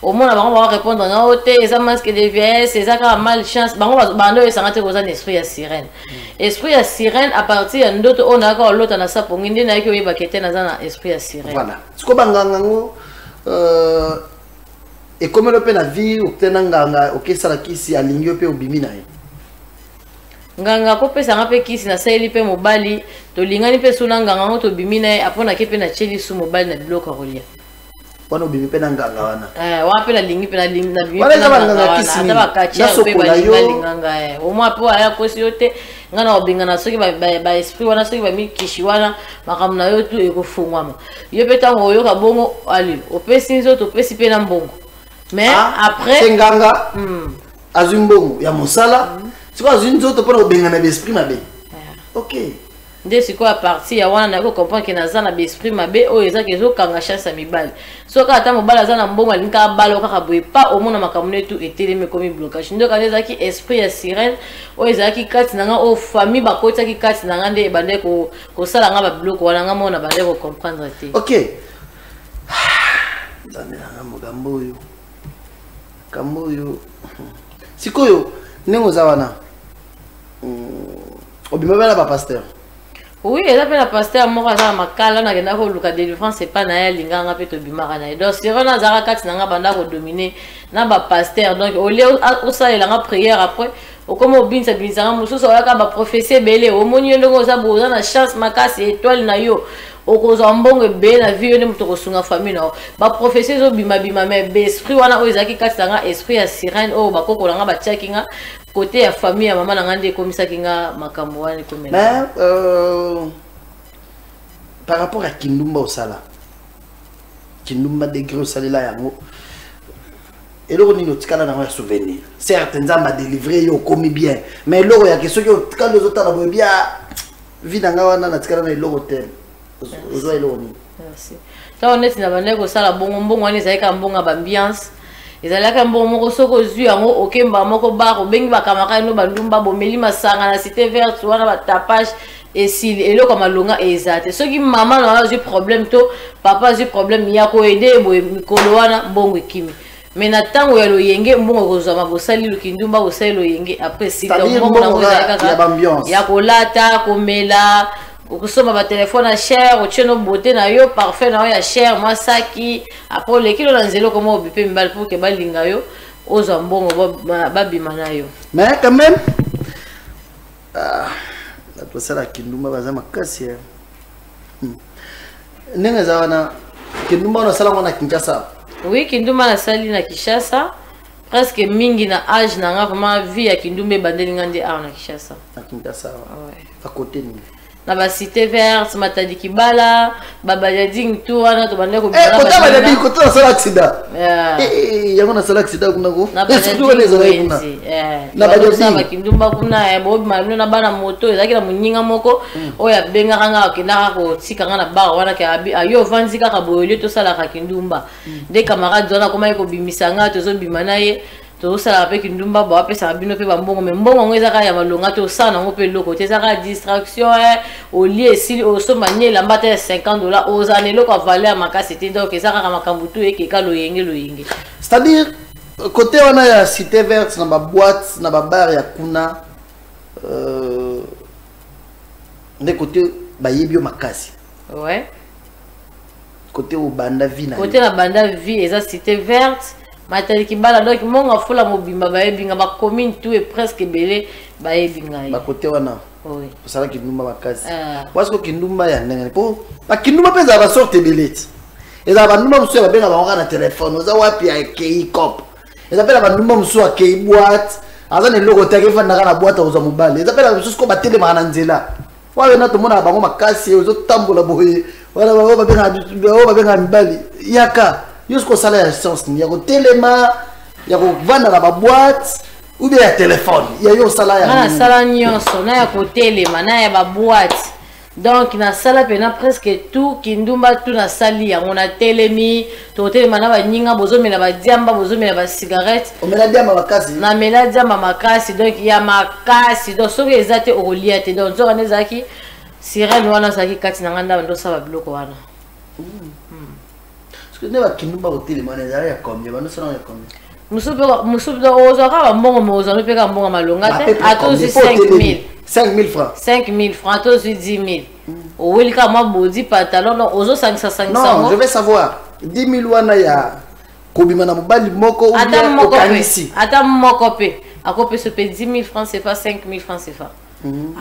au moins on va répondre na ote eza masque de vieillesse eza ka malchance bango bando esangate ko za esprit ya sirène esprit ya sirène à partir ya ndoto on a ka lota na sapo nginde na yaki oyeba kete na za na esprit ya sirène voilà ce ko banganga ngo et comme le peine la vie ou tenanga ok ça la kisi alingi pe obimi na ye nganga ko pesa ngape kisi na saeli pe mobali to lingani pe suna nganga ngo to bimi na ye apona ke pe na cheli su mobali na bloka rolia wana obimi pe na nganga wana wa pe la lingi pe na bimi wana za nganga kisi na ba kacha pe ba linganga o mo apo aya ko si yote ngana obinga na soki ba esprit wana soki ba mi kishi wana makamna yo tu ekofungwama yo pe tango yo ka bongo ali opesi nzo to pesi pe na mbongo mais après senganga azumbongo ya mosala siko azunzo to pona obenga na esprit mabe OK nde siko a partir ya wana na ko comprendre que na za na esprit mabe o eza ke zo kanga chance mibali so ka ata mobala za na mbongo alinka balo kaka boye pa o mona makamune tu eteleme comme blocage ndo ka eza ki esprit ya sirène o eza ki kati nanga o famille ba kota ki kati nanga nde bande ko sala nga ba bloc wana nga mona bande ko comprendre te OK nzamela mogambo yo Kamboyo sikoyo nengo za wana obima bana ba pasteur oui eza pe na pasteur moko za makala na kenda ko luka délivrance c'est pas na ya linganga pe to bimaka na donc c'est vraiment za kati nanga banda ko dominer na ba pasteur donc au lieu au ça il a prière après au comme obinza nga mususu oyaka ba prophétie belé au moni ndongo za boza na chance makasi étoile na yo okoza mbongo be na vie ne muto kosunga famille na ba prophétie zo bima mais esprit wana o ezaki katanga esprit ya sirène o bakoko langa ba tchakinga côté ya famille ya mama na ngande komisa kinga makambo wana komela mais par rapport à Kindumba osala Kindumba degré osalela yango eloko nino tikala na souvenir certes nzamba délivrer yo komi bien mais eloko ya question yo tikala ozotala boye bien vida nga wana na tikala na eloko tel ozo eloko ni merci ta honnête na bande ko sala bongo wana ezalaka mbongo ba ambiance ezalaka mbongo moko soko zwi yango okemba moko ba ko bengi ba kamaka no bandumba bomeli masanga na cité verte wana ba tapage et si eloko malonga ezate soki maman na a problème to papa a problème ya ko aider boye mikolo wana mbongo ekimi mais na tango ya loyenge mbongo kozama bosali lokindumba bosali loyenge après sita mbongo ya kolata komela okusoma ba téléphone à cher ocheno beauté na yo parfait na yo ya cher masaki après le kilo na nzelo comme obipe mbal pour que balinga yo ozo mbongo babima na yo mais quand même la tosala kindumba bazama kasi nenge zawana kindumba na sala na Kinshasa. Oui, kindumba na sali na Kinshasa presque mingi na âge na nga vraiment vie ya kindumba bandeli ngandi a na Kinshasa. Na Kinshasa. Ouais. À côté ni. Na ba cité verte matadi kibala baba ya ding tu wana to bande ko bana kota ba ding kota sala accident yango na sala accident kuna ko surtout les oreilles kuna na ba ding kindumba kuna ya bob malino na bana moto ezaki na munyinga moko oya benga kanga okenda ko tika ngana ba wana ke abi ayo vanzi kaka boyele to sala ka kindumba de camarades wana koma ko bimisanga to zo bimana ye to sala avec kindumba ba pesa bino pe ba mbongo me mbongo ngo ezaka ya malonga to sana ngo pe loko te ezaka distraction au lieu si au somanye la mbata $50 aux années loko valeur makasi te donc ezaka ka makambutu eke ka loyenge c'est-à-dire côté wana ya cité verte na ba boîte na ba bar ya kuna de côté ba yebio makasi ouais côté au banda vie na côté la banda vie eza cité verte matali kibala donc monga fula mobimba bayebinga ba commune tout est presque belé bayebinga ba côté wana oui osala kindumba makasi parce que kindumba ya ndenge po ba kindumba peza ba sorte belete eza ba ndumba musu ba benga ba na téléphone oza wapi ya kei cop eza pela ba ndumba musu ya kei boîte aza ne logo take fanda kana boîte oza mobile eza pela musu ko batele ma na nzela wawe na to mona bango makasi ozo tambola boye wala ba benga mbali yaka jusqu'au salaire essence il y a au téléma il y a au vendre la boîte ou bien téléphone il y a eu au salaire na sala nyonso na ya ko téléma na ya ba boîte donc na sala pena presque tout kindumba tout na sali ya on a télémi to téléma na ba nyinga bozomela ba diamba bozomela ba cigarette on mela diamba makasi na mela diamba makasi donc il y a makasi donc so que ezate oroliate donc zo kana zaki sirène wana zaki kati na nganda ndo sa ba biloko wana ne va kindumba hotel maneza ya combien bano sala ya combien musubi ozaka mbongo mozo no peka mbongo malonga te atozi 5000 francs 5000 francs atozi 10000 owelika ma bodi pantalon no ozo 500 non je vais savoir 10000 wana ya kobima na mobali moko ou bien okanisi ata moko pe akope se pe 10000 francs c'est pas 5000 francs c'est pas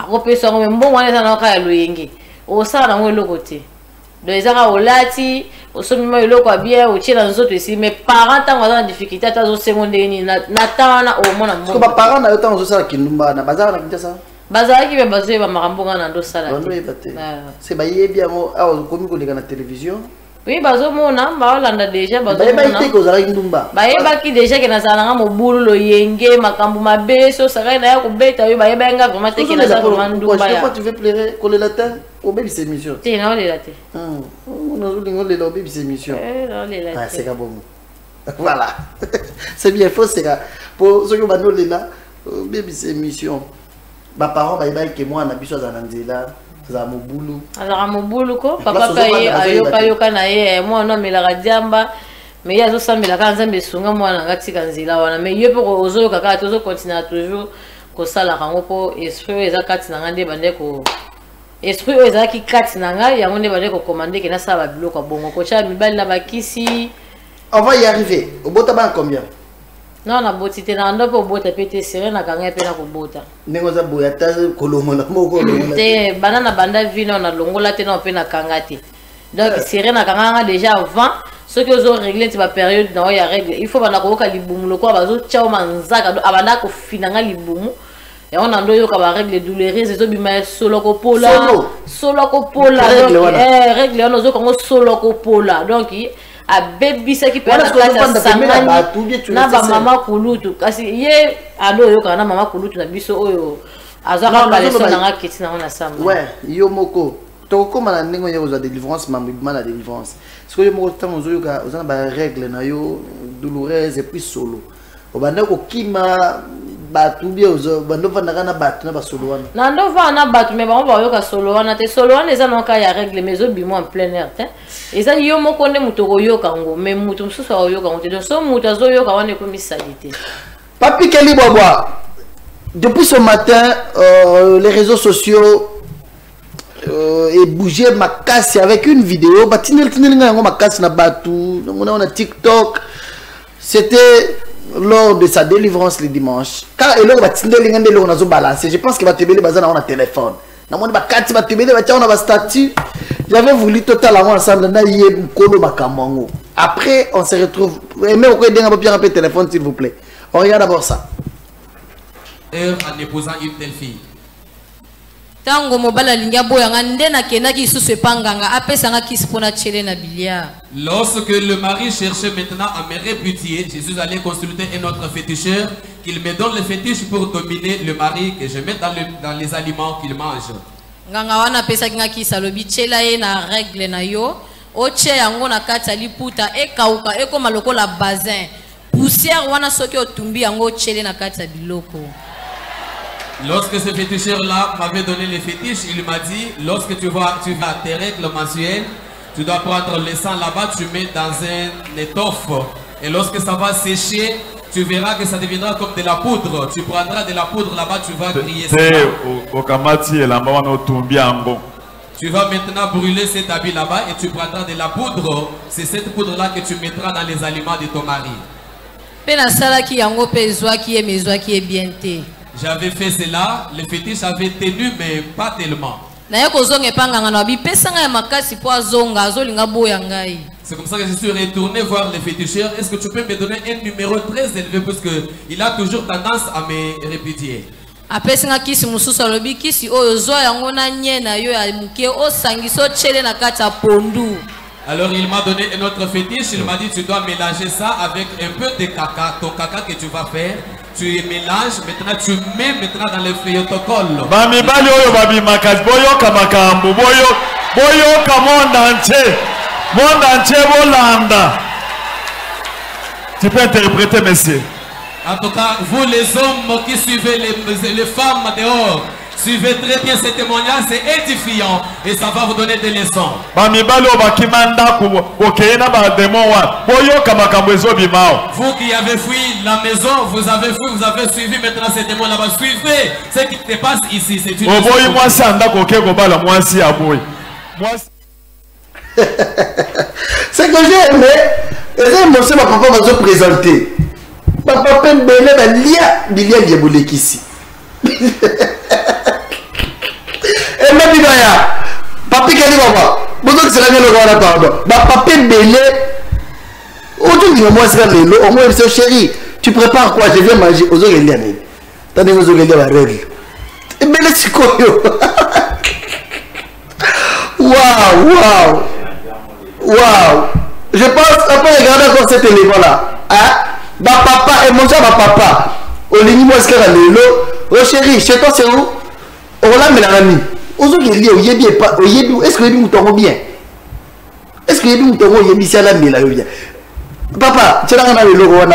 akope so mbongo wana na ka ya loyenge osala na ngwe lokote donc ezaka olati osomima eloko ya bien otiela nzoto esi mais parent ntango aza na difficulté ata azosengonde nini na ntana omona mbongo baparent na yo ntango ozosala kindumba na bazalaka na Kinshasa bazalaki mpe bazoyeba makambo nga na ndosala te se bayebi yango awa okomi koleka na télévision oui bazomona baolanda déjà bayebaki déjà ke nazala nanga mobulu loyenge makambo mabe so osakali na ya kobeta yo bayebanga vraiment te ke naza vraiment ndumba ya tu veux pleurer kolela te obebisa émission te naolela te nazolinga olela obebisa émission naolela te seka bongo voilà c'est bien faux seka po soki obandi olela obebisa émission baparent bayebaki ke mwana biso aza na nzela za mobulu azaka mobulu ko papa paye ayoka na ye mwana omelaka diamba mais ye azosambelaka nzambe esunga mwana nga tika nzela wana mais ye mpo ozoyoka kaka te ozocontinue toujours kosalaka yango mpo esprit oyo eza kati na nga nde bande ko esprit oyo ezalaki kati na ngai yango nde bande kokomande ke nasala babiloko ya bongo kotya mibali na bakisi on va y arriver obota bana combien non na boti te na ndo pe obota pe te sere na kanga pe na kobota ndenge oza boya ta kolongola moko te bana na banda vino na longola te na pe na kanga te donc sere na kanga déjà avant ce que ozo régler ti ba période na ya règle il faut bana koka libumu loko bazo tchao manzaka abanda ko finanga libumu et on ando yoka ba règle douloureuse ezo bima solo ko pola donc règle on ozo kongo solo ko pola donc a bebisa ki pena kata sangani na ba mama kulutu kasi ye ado yoka na mama kulutu na biso oyo azaka kaleso na ngakiti na ona samba ouais yo moko to koma na ndingo yo za délivrance mamibima na délivrance parce que yo moko tamo zo yoka ozana ba règle na yo douloureuse et puis solo obanda ko kima batu bien bando vandaka na batu na basolo wana na ndo vana batu mais bango bayoka solo wana te solo wana eza na ka ya règle mais ezobima en plein air te eza yo moko nde mutu okoyoka ngo mais mutu mosusu akoyoka ngo te donc so mutu azoyoka wana ekomi sali te. Papi Kelly Boboa, depuis ce matin les réseaux sociaux et bougé ma casse avec une vidéo ma casse na batu on a TikTok. C'était lors de sa délivrance le dimanche. Quand il a balancé, je pense qu'il va te balancer dans un téléphone. J'avais voulu totalement ensemble. Après, on se retrouve. Mais on peut un téléphone, s'il vous plaît. On regarde d'abord ça. En épousant une telle fille. Tango mobala linga boyanga ndena kenaki susu panganga apesanga kispona chele na bilia. Lorsque le mari cherchait maintenant à me répudier, je suis allé consulter un autre féticheur qu'il me donne le fétiche pour dominer le mari que je mets dans les aliments qu'il mange. Nganga wana pesa kinga kisalobi chela ye na règle na yo oche yango na kata liputa ekauka ekoma lokola bazin poussière wana soki otumbi yango chele na kata biloko. Lorsque ce féticheur-là m'avait donné les fétiches, il m'a dit, lorsque tu vas à tes règles mensuelles, tu dois prendre le sang là-bas, tu mets dans un étoffe. Et lorsque ça va sécher, tu verras que ça deviendra comme de la poudre. Tu prendras de la poudre là-bas, tu vas griller ça. Tu vas maintenant brûler cet habit là-bas et tu prendras de la poudre. C'est cette poudre-là que tu mettras dans les aliments de ton mari. J'avais fait cela, le fétiche avait tenu, mais pas tellement. C'est comme ça que je suis retourné voir le féticheur. Est-ce que tu peux me donner un numéro très élevé parce qu'il a toujours tendance à me répudier. Alors il m'a donné un autre fétiche, il m'a dit tu dois mélanger ça avec un peu de caca, ton caca que tu vas faire, tu mélanges, maintenant tu mets maintenant dans le protocole. Tu peux interpréter, monsieur. En tout cas, vous les hommes qui suivez les femmes dehors, suivez très bien ce témoignage, c'est édifiant et ça va vous donner des leçons. Vous qui avez fui la maison, vous avez suivi maintenant ces démons là-bas. Suivez ce qui se passe ici. C'est une c'est que j'ai aimé, et ma papa va se présenter. Ma papa va lire ici. Et même papi Kelly Boboa, bonjour c'est la gueule pardon. Papa Belé, aujourd'hui moi c'est le au moins c'est chéri, tu prépares quoi? Je viens manger aux Ogelianes. T'as des Ogelianes à règle. Et Belé c'est quoi? Waouh. Je pense après regarder encore cet élément là. Hein? Papa et mon papa. Au ligne moi c'est le oh chéri, chez toi c'est où? On l'a mis la ami. Est-ce que vous avez bien? Est-ce que vous avez bien? Papa, tu as un logo, on a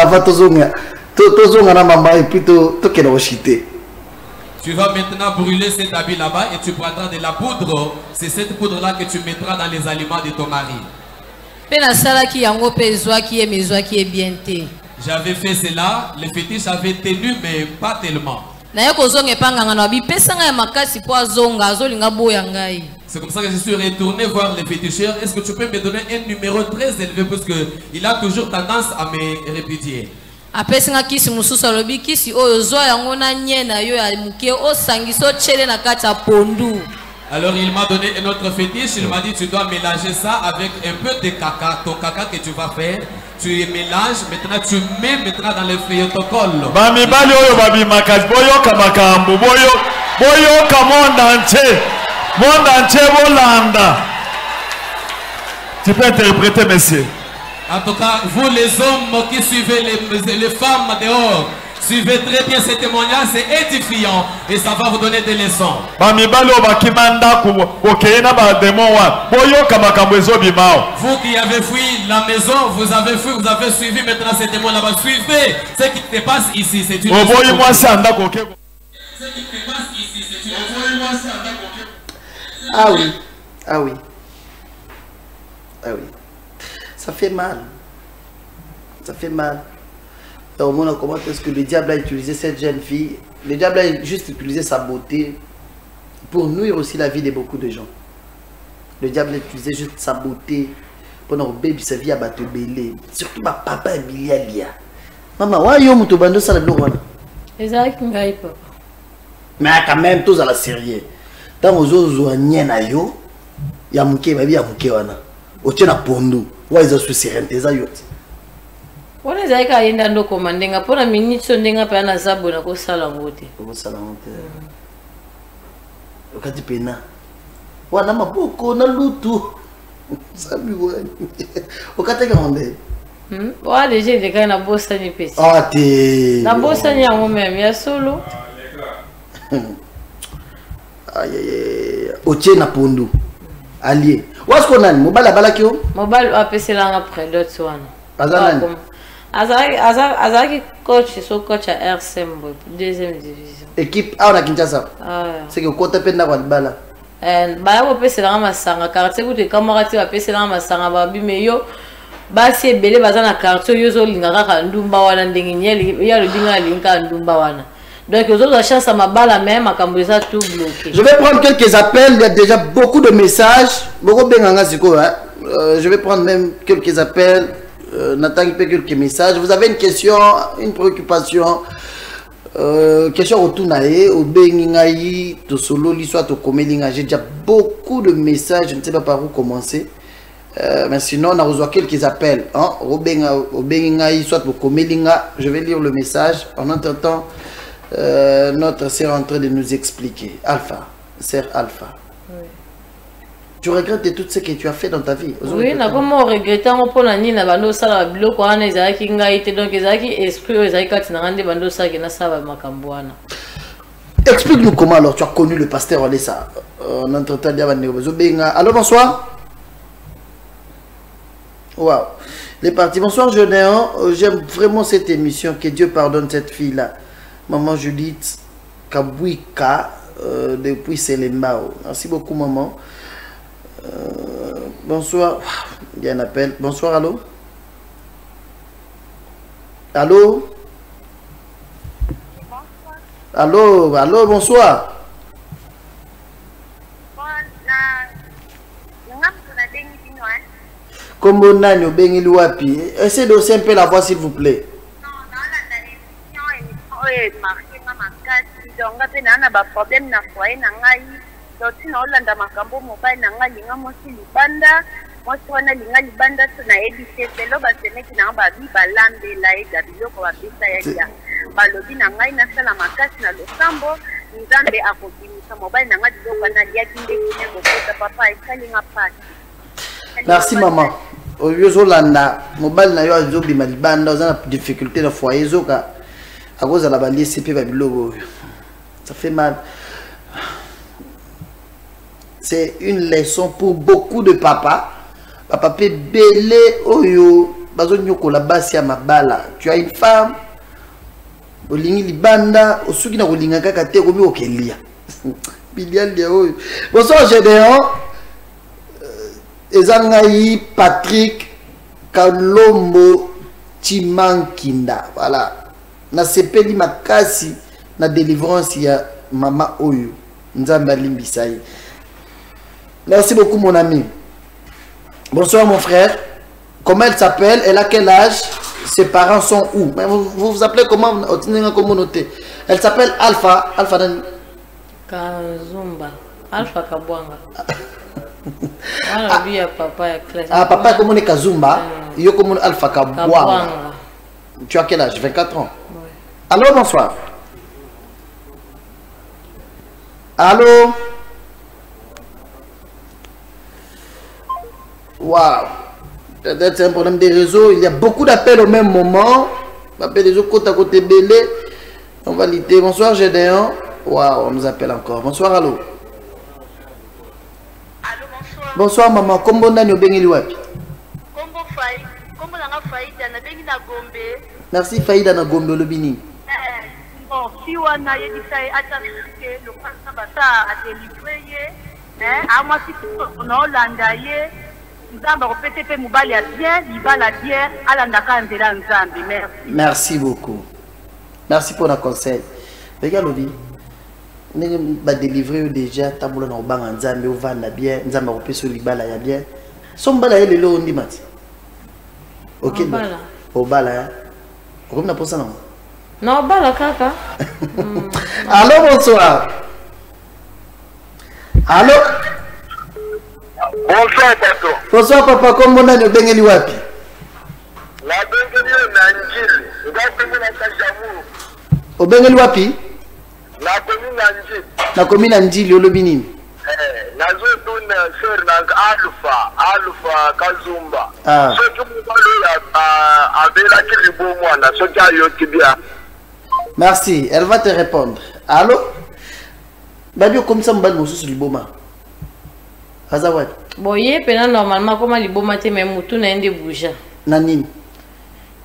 tu vas maintenant brûler cet habit là-bas et tu prendras de la poudre. C'est cette poudre-là que tu mettras dans les aliments de ton mari. J'avais fait cela, le fétiche avait tenu, mais pas tellement. C'est comme ça que je suis retourné voir le féticheur. Est-ce que tu peux me donner un numéro très élevé parce qu'il a toujours tendance à me répudier. Alors il m'a donné un autre fétiche, il m'a dit tu dois mélanger ça avec un peu de caca, ton caca que tu vas faire, tu mélanges, maintenant tu mets maintenant dans le protocole. Tu peux interpréter, monsieur. En tout cas, vous les hommes qui suivez les femmes dehors, Suivez très bien ces témoignages, c'est édifiant et ça va vous donner des leçons. Vous qui avez fui la maison, vous avez suivi maintenant ces témoins là-bas. Suivez ce qui se passe ici, c'est une Ah oui, ah oui, ah oui. Ça fait mal. Ça fait mal. Et au moins, comment est-ce que le diable a utilisé cette jeune fille? Le diable a juste utilisé sa beauté pour nuire aussi la vie de beaucoup de gens. Le diable a utilisé juste sa beauté pour nous baby sa vie à battre belé. Surtout ma papa Emilia Lia. Maman, ouais yo muto bando ça le bloc là. Ezaki ngai papa. Mais quand même tous à la série. Tant aux autres na yo ya muke baby ya muke wana. Otiena pondu. Ouais ils ont su sérénité ça yo. On est avec un indando commandé. Pour la minute, on est avec un azabo na ko sala ngote. Ko sala ngote. Okati pena. Wana maboko na lutu. Sabi wani. Okati ngombe. Wa déjà de kana bossa ni pesi. Ah te. Na bossa ni yango même ya solo. Aïe aïe. Otie na pondu. Allié. Wasko nani mobala balakio? Mobile apesela après d'autres wana. Azanani. Azaki coach, so coach à RCM, deuxième division. Équipe A na Kinshasa. C'est que côté penda kwa bala. Ba ya pese la masanga quartier ku te camarade ba pese la masanga ba bi meyo ba si ebele baza na quartier yo zo linga kaka ndumba wana ndenge nyeli ya le dinga linga ndumba wana. Donc aux autres chance à ma balle même à Kamboza tout bloqué. Je vais prendre quelques appels, il y a déjà beaucoup de messages. Beaucoup benganga siko hein. Je vais prendre même quelques appels. N'attendez pas quelques messages. Vous avez une question, une préoccupation, question autour nae, au bengingaï, to solo, l'histoire to komelinga. J'ai déjà beaucoup de messages, je ne sais pas par où commencer. Mais sinon, on a reçu quelques appels. Hein? Au bengingaï, soit pour komelinga. Je vais lire le message. En entendant, notre sœur est en train de nous expliquer. Alpha, sœur Alpha. Tu regrettes tout ce que tu as fait dans ta vie? Oui, na comment regretter on pona ni na bando sala biloko wana ezaki ngaite donc ezaki esprit ezaki kati na rande bando sala ke na sala makambo wana. Explique-nous comment alors tu as connu le pasteur Alessa. On entretient dia bande bezo benga. Allô, bonsoir. Waouh. Les partis. Bonsoir Généon, j'aime vraiment cette émission, que Dieu pardonne cette fille là. Maman Judith Kabouika depuis Selembao. Merci beaucoup maman. Bonsoir, il y a un appel. Bonsoir, allô? Allô? Allô, allô, bonsoir. Comment Nanyo Bengi Luapi? Essayez d'osser un peu la voix, s'il vous plaît. Donc, na olanda makambo mobile na nga linga mosi libanda mosi wana linga libanda so na ebise pelo basemeki na ba bi balambela eda biloko babisa ya ya balobi na ngai na sala makasi na losambo nzambe akobimisa mobile na nga biloko na lia kindeki ne bokota papa ekalinga pasi. Merci maman. Oyo zolanda mobile na yo azobima libanda ozana difficulté na foyer zoka akoza la balie CP ba biloko. Ça fait mal. C'est une leçon pour beaucoup de papas. Papa peut belé oyo bazonyo ko la basi ya mabala. Tu as une femme olingi libanda osuki na kolinga kaka te komi okelia. Bilial dia oyo. Bonsoir Gédéon. Ezangai Patrick Kalombo Chimankinda. Voilà. Na sepeli makasi na délivrance ya mama oyo. Nzamba limbisai. Merci beaucoup mon ami. Bonsoir mon frère. Comment elle s'appelle? Elle a quel âge? Ses parents sont où? Vous vous appelez comment? Elle s'appelle Alpha. Alpha Kazumba. Alpha Kabwanga. Ah papa comment est Kazumba? Yo comment Alpha Kabwanga. Tu as quel âge? 24 ans. Oui. Allô, bonsoir. Allô? Waouh, peut-être c'est un problème des réseaux. Il y a beaucoup d'appels au même moment. Appel des autres côté à côté belé. On va l'idée. Bonsoir Gédéon. Waouh, on nous appelle encore. Bonsoir, allô. Allô, bonsoir. Bonsoir maman. Kombo nani obengeli wapi? Kombo Faïda. Kombo nanga Faïda na bengi na Gombe. Merci Faïda na Gombe Olobini. Bon, si wana yebisa atake le prince basa a délivré a moi si on Hollanda ye nzamba ko PTP mobali ya bien, libala bien, alanda ka nzela nzambe. Merci. Merci beaucoup. Merci pour le conseil. Regarde Lobi. Ndenge ba délivrer déjà tabula na obanga nzambe ovanda bien, nzamba ko peso libala ya bien. Sombala ele lo ndi mati. OK. Obala ya. Comme na posa non. Non, bala kaka. Allô, bonsoir. Allô? Bonsoir, papa. Bonsoir, papa. Comment on a le bengeli wapi? La bengeli na Njili. Nga commune na Kajamu. Au bengeli wapi? La commune na Njili. La commune na Njili, Olobini. Nazo tuna sir na Alpha Kazumba. Ah. So tu mubalo abela kilibo mwana so ja yo tibia. Merci, elle va te répondre. Allô? Babi, comme ça, je suis sur le boma. Azawad. Bon, normalement, comme liboma, tu m'as moutou na ende bouja. Nanine.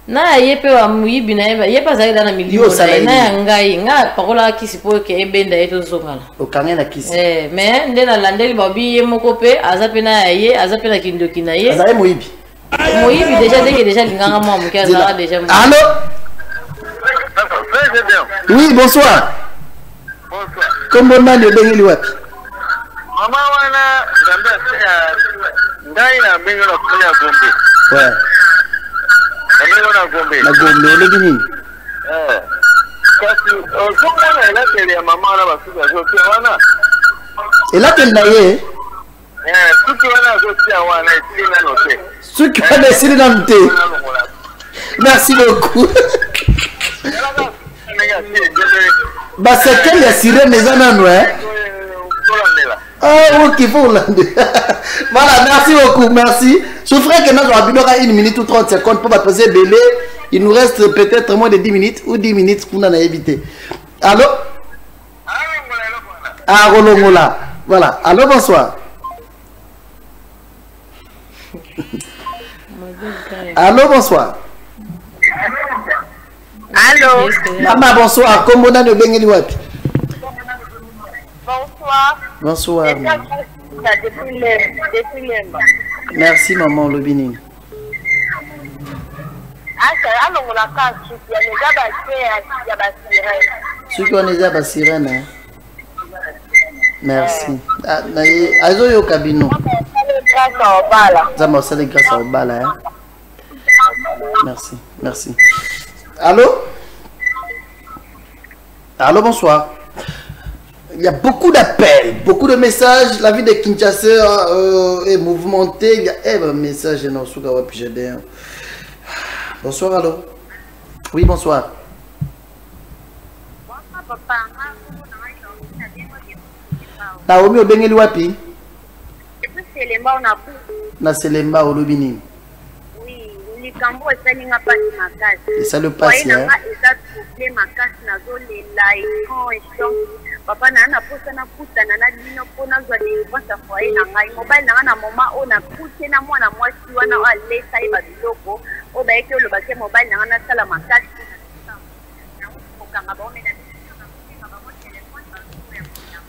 Na yepe wa muibi na yepa zaidi na milioni na ngai nga pakola kisipo ke ebenda eto zongala. Okangena kisi. Mais ndena landeli babi ye moko pe azape na ye azape na kindoki na ye. Azaye muibi. Muibi déjà linganga mo amuki azala déjà. Allô? Oui, bonsoir. Bonsoir. Comment on a le bengeli wapi? Mama wana ndai na mengo na kunya Gombe. Ouais. Mengo na Gombe. Na Gombe Olobini. Kasi okumana ila tele ya mama na basuka zote wana. Ela tele na ye? Tuki wana zote wana isina note. Tuki wana isina note. Merci beaucoup. Bah c'est quelle la sirène les anneaux hein? Ah ok, faut Hollande. Voilà, merci beaucoup, merci. Je ferai que nous avons 1 minute ou 30 secondes pour passer belé. Il nous reste peut-être moins de 10 minutes ou 10 minutes pour nous éviter. Allô? Ah, Rolongola. Voilà, allô, bonsoir. Allô, bonsoir. Allô? Maman, bonsoir. Comment on a le bengeli wapi? Bonsoir. Bonsoir. Merci, maman Lobini. Ceux qui ont déjà la sirène. Merci. Azo yo kabino. Ça m'a salé grâce au bala. Merci, merci. Allô? Allô, bonsoir. Il y a beaucoup d'appels, beaucoup de messages. La vie de Kinshasa est mouvementée. Il y a un message. Bonsoir, allô? Oui, bonsoir. Naomi Obengeli wapi? Na Selemba Olobini. Et ça le passe, hein? Papa na posa na kuta na dino pona zwa de kwasa kwa ina ngai mobile na mama ona kuta na mwana mwasi wana wa leta iba biloko o ba eke lo ba ke mobile na sala makasi okanga ba ona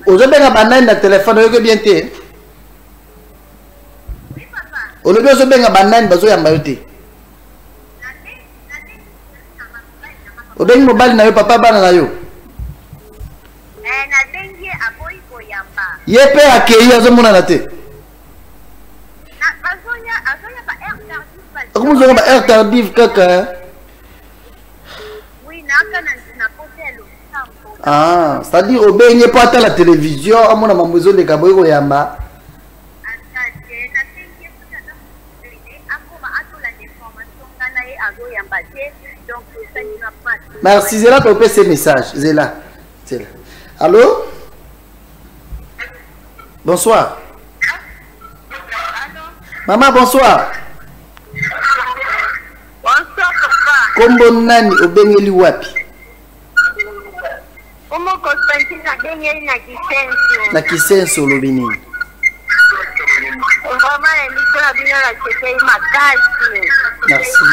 ozobenga banani na téléphone oyo bien te olobi ozobenga banani bazoyamba yo te obengi mobile na yo papa bana na yo ye pe akei azomonana te akomozonga ba air tardive kaka ah c'est-à-dire obengi po ata la télévision amona mambo ezoleka boye koyamba merci Zéla topé ces messages Zéla. Allô? Bonsoir. Maman, bonsoir. Bonsoir, papa. Kombo nani obengeli wapi? Na kisenso lobini. Merci.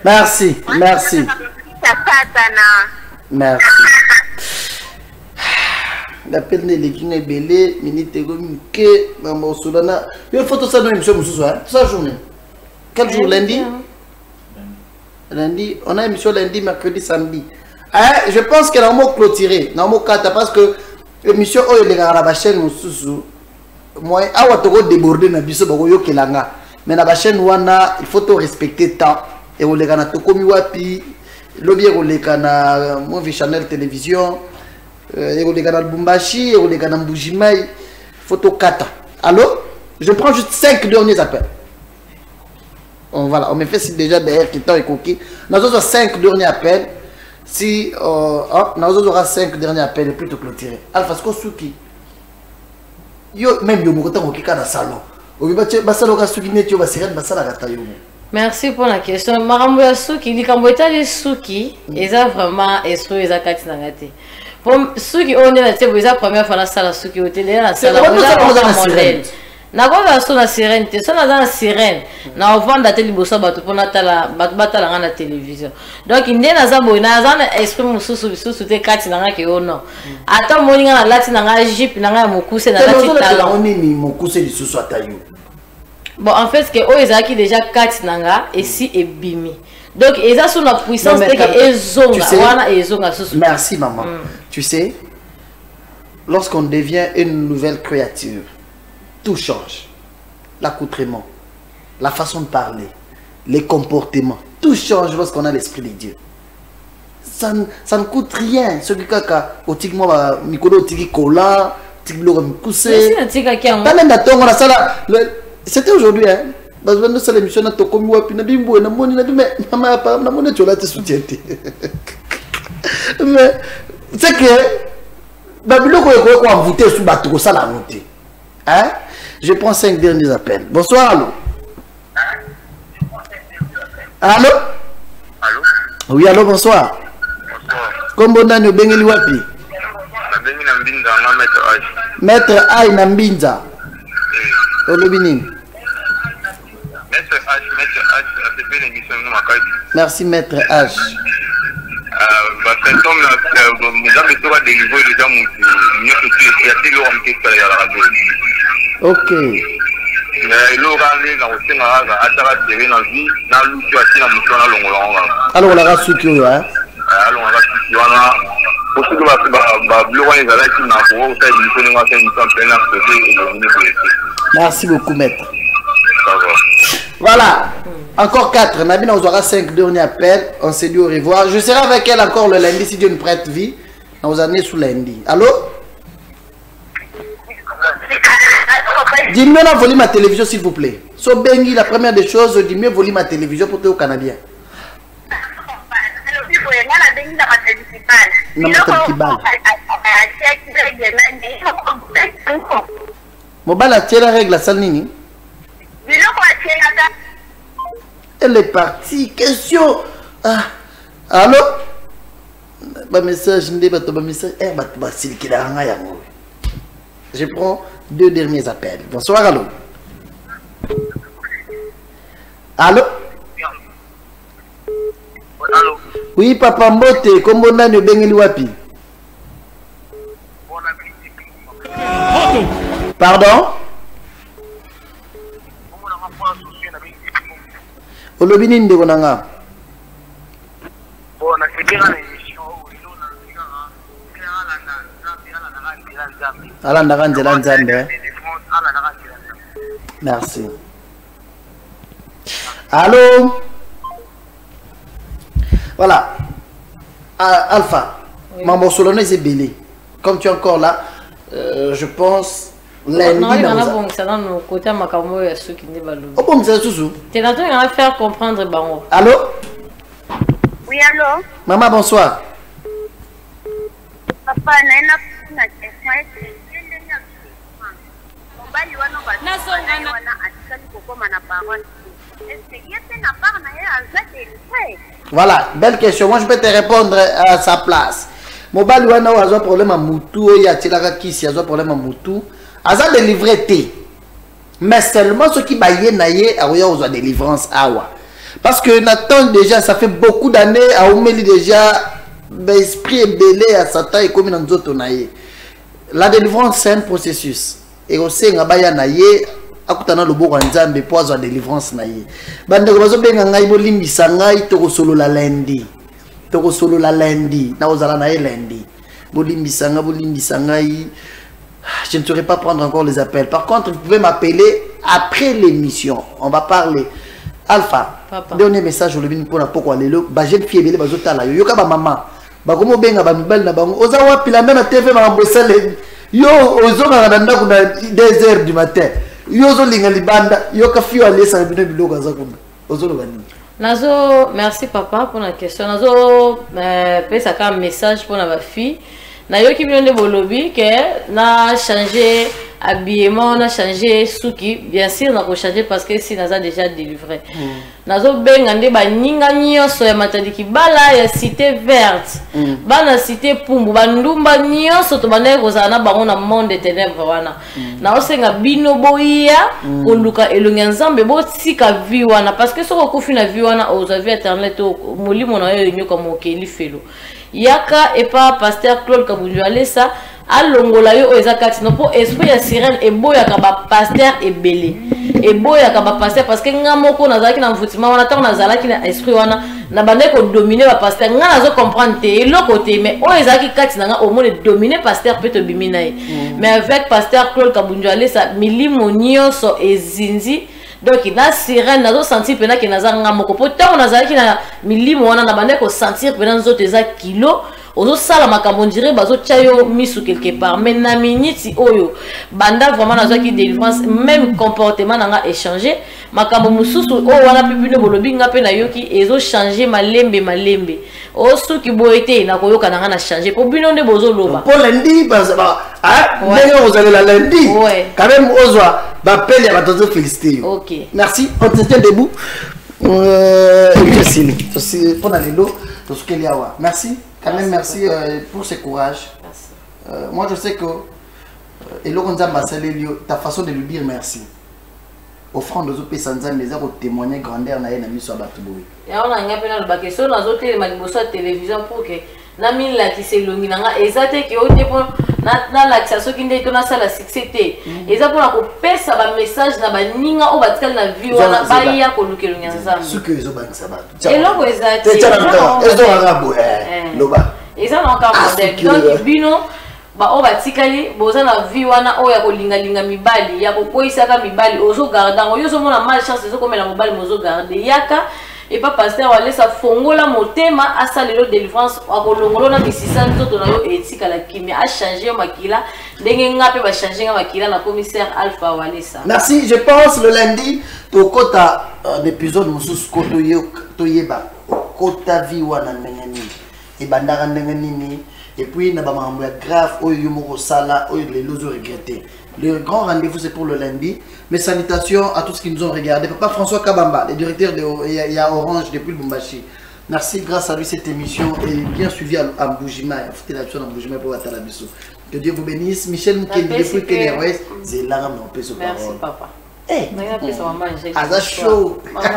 Merci, merci. Merci. L'appel de l'équipe est belé, minute communiqué, maman Solana. Il faut tout ça dans l'émission, monsieur, hein? Toute la journée. Quel jour, lundi? Lundi, on a émission lundi, mercredi, samedi. Je pense qu'elle a un mot clôturé, dans mon cas, parce que l'émission, oh, il est à la chaîne, moi, je vais déborder dans l'émission, mais dans la chaîne, il faut tout respecter le temps. Et on est à Tokomi Wapi, l'objet on est à Movie Channel Télévision, et on est à Bumbashi, et on est à Mbujimai, photo kata. Allô? Je prends juste 5 derniers appels. Voilà, on me fait déjà derrière qui est coquille. Nous avons 5 derniers appels. Si nous aurons 5 derniers appels, et plutôt clôturer. Alpha Skosuki. Yo, même yo, dans le salon. Merci pour la question. Marambo ya Suki, likambota les Suki, eza vraiment esprit eza kati nangate. Pour Suki on est la table, eza première fois la salle Suki au télé la salle. Na kwa la sona sirène, sona dans la sirène. Na ovanda télé bossa bato pour natala batala na télévision. Donc inde na zabo na zana esprit mususu te kati nangake ono. Ata moninga na lati nanga Jeep nanga mokuse na lati tala. On est ni mokuse lisusu atayo. Bon, en fait, ce que Oezaki déjà 4 nanga et si et bimi. Donc, ils ont sur la puissance de merci, maman. Tu sais, lorsqu'on devient une nouvelle créature, tout change. L'accoutrement, la façon de parler, les comportements, tout change lorsqu'on a l'esprit de Dieu. Ça ne coûte rien. Ce qui est au tigma, Mikolo Tigi Kola, Tiglo Mikousé. C'était aujourd'hui, hein. Parce que nous l'émission na tokomi wapi na bimbo na moni na mais maman papa na moni tu la te soutient. Mais c'est que babilo ko envoûter sous bateau ça la monter. Hein? Je prends 5 derniers appels. Bonsoir allô. Allô? Allô? Oui, allô, bonsoir. Bonsoir. Kombo nani bengeli wapi? Na bengi na Mbinza na Maître H. Maître Ai na Mbinza. Olobini. Merci Maître H. Ok. Alors la race qui est hein? Merci beaucoup Maître. Voilà. Encore 4. Nabina, on aura 5 derniers appels. On s'est dit au revoir. Je serai avec elle encore le lundi si Dieu nous prête vie. Dans années sous lundi. Allô? Dis-moi la volume à télévision s'il vous plaît. So Bengi, la première des choses, dis-moi volume à télévision pour toi au Canadien. Mobile a la règle à Salnini. Elle est partie. Question. Ah. Allô? Message. Je prends 2 derniers appels. Bonsoir, allô? Allô? Allô? Oui, Papa Mbote. Comment on a le Bengeli Wapi? Pardon? Olobini ndeko nanga. Alanda kanjela nzambe. Merci. Allô? Voilà. Alpha. Oui. Maman Solano est belé. Comme tu es encore là, je pense. Lundi, non, il y en a bon, ça dans nos côtés à Makamo et à ceux qui n'est pas là. Oh, bon, c'est sous. Tu es là, il y en a faire comprendre. Bango. Allô? Oui, allô? Maman, bonsoir. Papa, Voilà, belle question. Moi, je peux te répondre à sa place. Mobile wana a un problème à Moutou, il y a un problème à Moutou. Aza délivré té. Mais seulement ceux qui baillent naïe a besoin de délivrance awa. Parce que Nathan déjà ça fait beaucoup d'années à Oumeli déjà l'esprit est belé à Satan et comme dans d'autres naïe. La délivrance c'est un processus. Et aussi nga baya naïe akutana lobo nzambe pour avoir délivrance naïe. Bande ko bazo benga ngai bolimbisa ngai to solo la lundi. To solo la lundi. Na ozala naïe lundi. Bolimbisa ngai. Je ne saurais pas prendre encore les appels. Par contre, vous pouvez m'appeler après l'émission. On va parler. Alpha, donnez un message au lobby pour la pourquoi les lots. Bah, jeune fille, bah, zotala. Yo, ka ba maman. Bah, comment benga ba mibal na bango. Oza wa pila même à TV ma mbosale. Yo, ozo na nanda kuna 2h du matin. Yo, ozo linga libanda. Yo, ka fiyo aller sa bino bilo kaza kuna. Ozo lo bani. Nazo, merci papa pour la question. Nazo, pesa ka message pour la fille. Na yo qui vient de Bolobi que na changé habillement, na changé souki, bien sûr na ko changer parce que si naza déjà délivré. Nazo bengande ba ninga nyonso ya matadiki bala ya cité verte. Bana cité pumbu bandumba nyonso to bana kozana bango na monde des ténèbres wana. Na osenga bino boya koluka elonga nzambe bo sika vi wana parce que soko kofi na vi wana ozavi internet molimo na yo nyoka mokeli felo. Yaka et pas pasteur Claude Kabundu Alessa alongola yo eza kati no po esprit ya sirène et boya ka ba pasteur ebele et boya ka ba pasteur parce que nga moko nazaki na mvutima wana tant nazalaki na esprit wana na bande ko dominer ba pasteur nga nazo comprendre te le côté mais o ezaki kati na nga au moins dominer pasteur peut te bimina mais avec pasteur Claude Kabundu Alessa milimo nyonso ezinzi. Donc na sirène nazo sentir pena ke nazanga moko poto nazalaki na milimo wana na bande ko sentir pena nzoto eza kilo ozo sala makambo ndire bazo chayo misu quelque part mais na minute oyo banda vraiment nazaki délivrance même comportement nanga échanger makambo mususu o wana pipine bolobi nga pe na yoki ezo changer malembe o suki boete na koyoka nanga na changer po bino nde bozo loba pour lundi vous allez la lundi quand même ozwa bapel ya batozo féliciter. OK. Merci, on se tient debout. Merci, quand même merci pour ce courage. Merci. Moi je sais que ta façon de lui dire merci. Offrande aux OP Sanzan les a témoigné grandeur na na miso Batuboui. Et on a un peu dans le bac sur les autres la télévision pour que na min la qui se longi nanga ezate ki ote pour na la qui so ki ndeko na sala succès te eza pour ko pesa ba message na ba ninga o batikala na vie wana ba ya ko lukelo nyanza ce que ezo bangisa ba et loko ezate ezo rabo loba eza na ka modèle donc bino ba o batikali boza na vie wana o ya ko linga mibali ya ko koisaka mibali ozo garda ngo yo so mona malchance ezo komela mobali mozo garder yaka. Et pas pasteur wale sa fongola motema asa lelo délivrance akolongolo na misisa nzoto na yo etika la kimi a changer makila ndenge ngape ba changer makila na commissaire Alpha Walesa. Merci, je pense le lundi to kota l'épisode musus koto yo toyeba kota vi wana ndengeni e bandara ndengeni et puis na ba mambo grave oyo moko sala oyo les lozo regretter. Le grand rendez-vous c'est pour le lundi. Mes salutations à tous qui nous ont regardé. Papa François Kabamba, le directeur de Orange depuis le Bumbashi. Merci, grâce à lui cette émission est bien suivie à Mboujima. Que Dieu vous bénisse. Michel Moukéni depuis Kenya West. C'est là on peut se parler. Merci papa. Aza chaud. Maman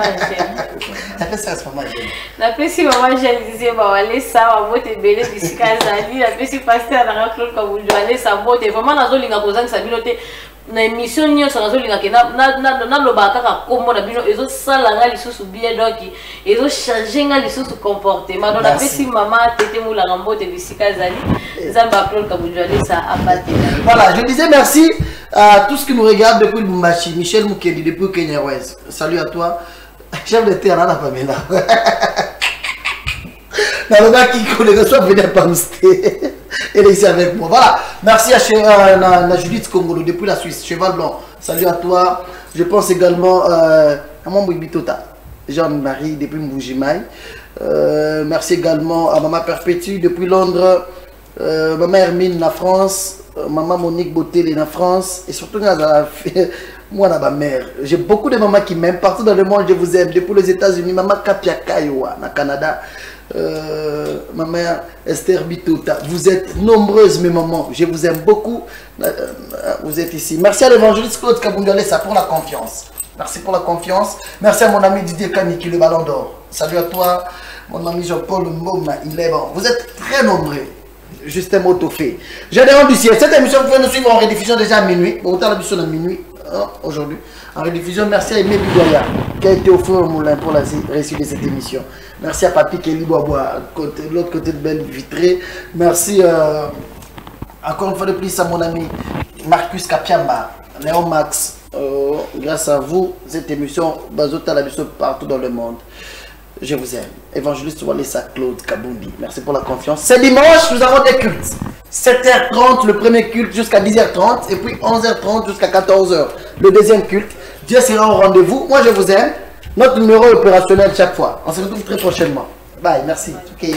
la pesi maman je disais ba wale ça va voter belé d'ici Kazali la pesi pasteur na Claude Kabundu ale ça voter vraiment nazolinga kozanga sabinote na émission nyonso nazolinga ke na loba kaka kombo na bino ezo sala nga lisusu bien donc ezo changer nga lisusu comportement donc la pesi maman tete moula ngambote d'ici Kazali Zamba Claude Kabundu ale ça abaté. Voilà, je disais merci à tous qui nous regardent depuis le Bumbashi. Michel Moukéni depuis Kenya West. Salut à toi. Chef de terre, là, pas bien là. Le gars qui connaît que soit venu à Pamsté. Elle est ici avec moi. Voilà. Merci à Judith Congolo depuis la Suisse. Cheval Blanc. Salut à toi. Je pense également à mon Bibitota. Jean-Marie depuis Mboujimai. Merci également à Maman Perpétue depuis Londres. Maman Hermine, la France. maman Monique Botelé en France, et surtout moi, ma mère. J'ai beaucoup de mamans qui m'aiment partout dans le monde. Je vous aime. Depuis les États-Unis, maman Kapia Kaiwa, au Canada, maman Esther Bitota. Vous êtes nombreuses, mes mamans. Je vous aime beaucoup. Vous êtes ici. Merci à l'évangéliste Claude Kabundalesa pour la confiance. Merci pour la confiance. Merci à mon ami Didier Kaniki, le ballon d'or. Salut à toi, mon ami Jean-Paul Mboma. Il est bon. Vous êtes très nombreux. Juste un mot tout fait. Général du ciel. Cette émission, vous pouvez nous suivre en rediffusion déjà à minuit. Autant la mission à minuit aujourd'hui. En rediffusion, merci à Aimé Bigoya qui a été au fond au moulin pour la réussite de cette émission. Merci à Papi Kelly Boaboa, de l'autre côté de Belle Vitré. Merci encore une fois de plus à mon ami Marcus Kapiamba, Léon Max. Grâce à vous, cette émission Bazota la mission partout dans le monde. Je vous aime. Évangéliste Walesa Claude Kabundi. Merci pour la confiance. C'est dimanche, nous avons des cultes. 7h30 le premier culte jusqu'à 10h30 et puis 11h30 jusqu'à 14h le deuxième culte. Dieu sera au rendez-vous. Moi je vous aime. Notre numéro est opérationnel chaque fois. On se retrouve très prochainement. Bye, merci. Okay.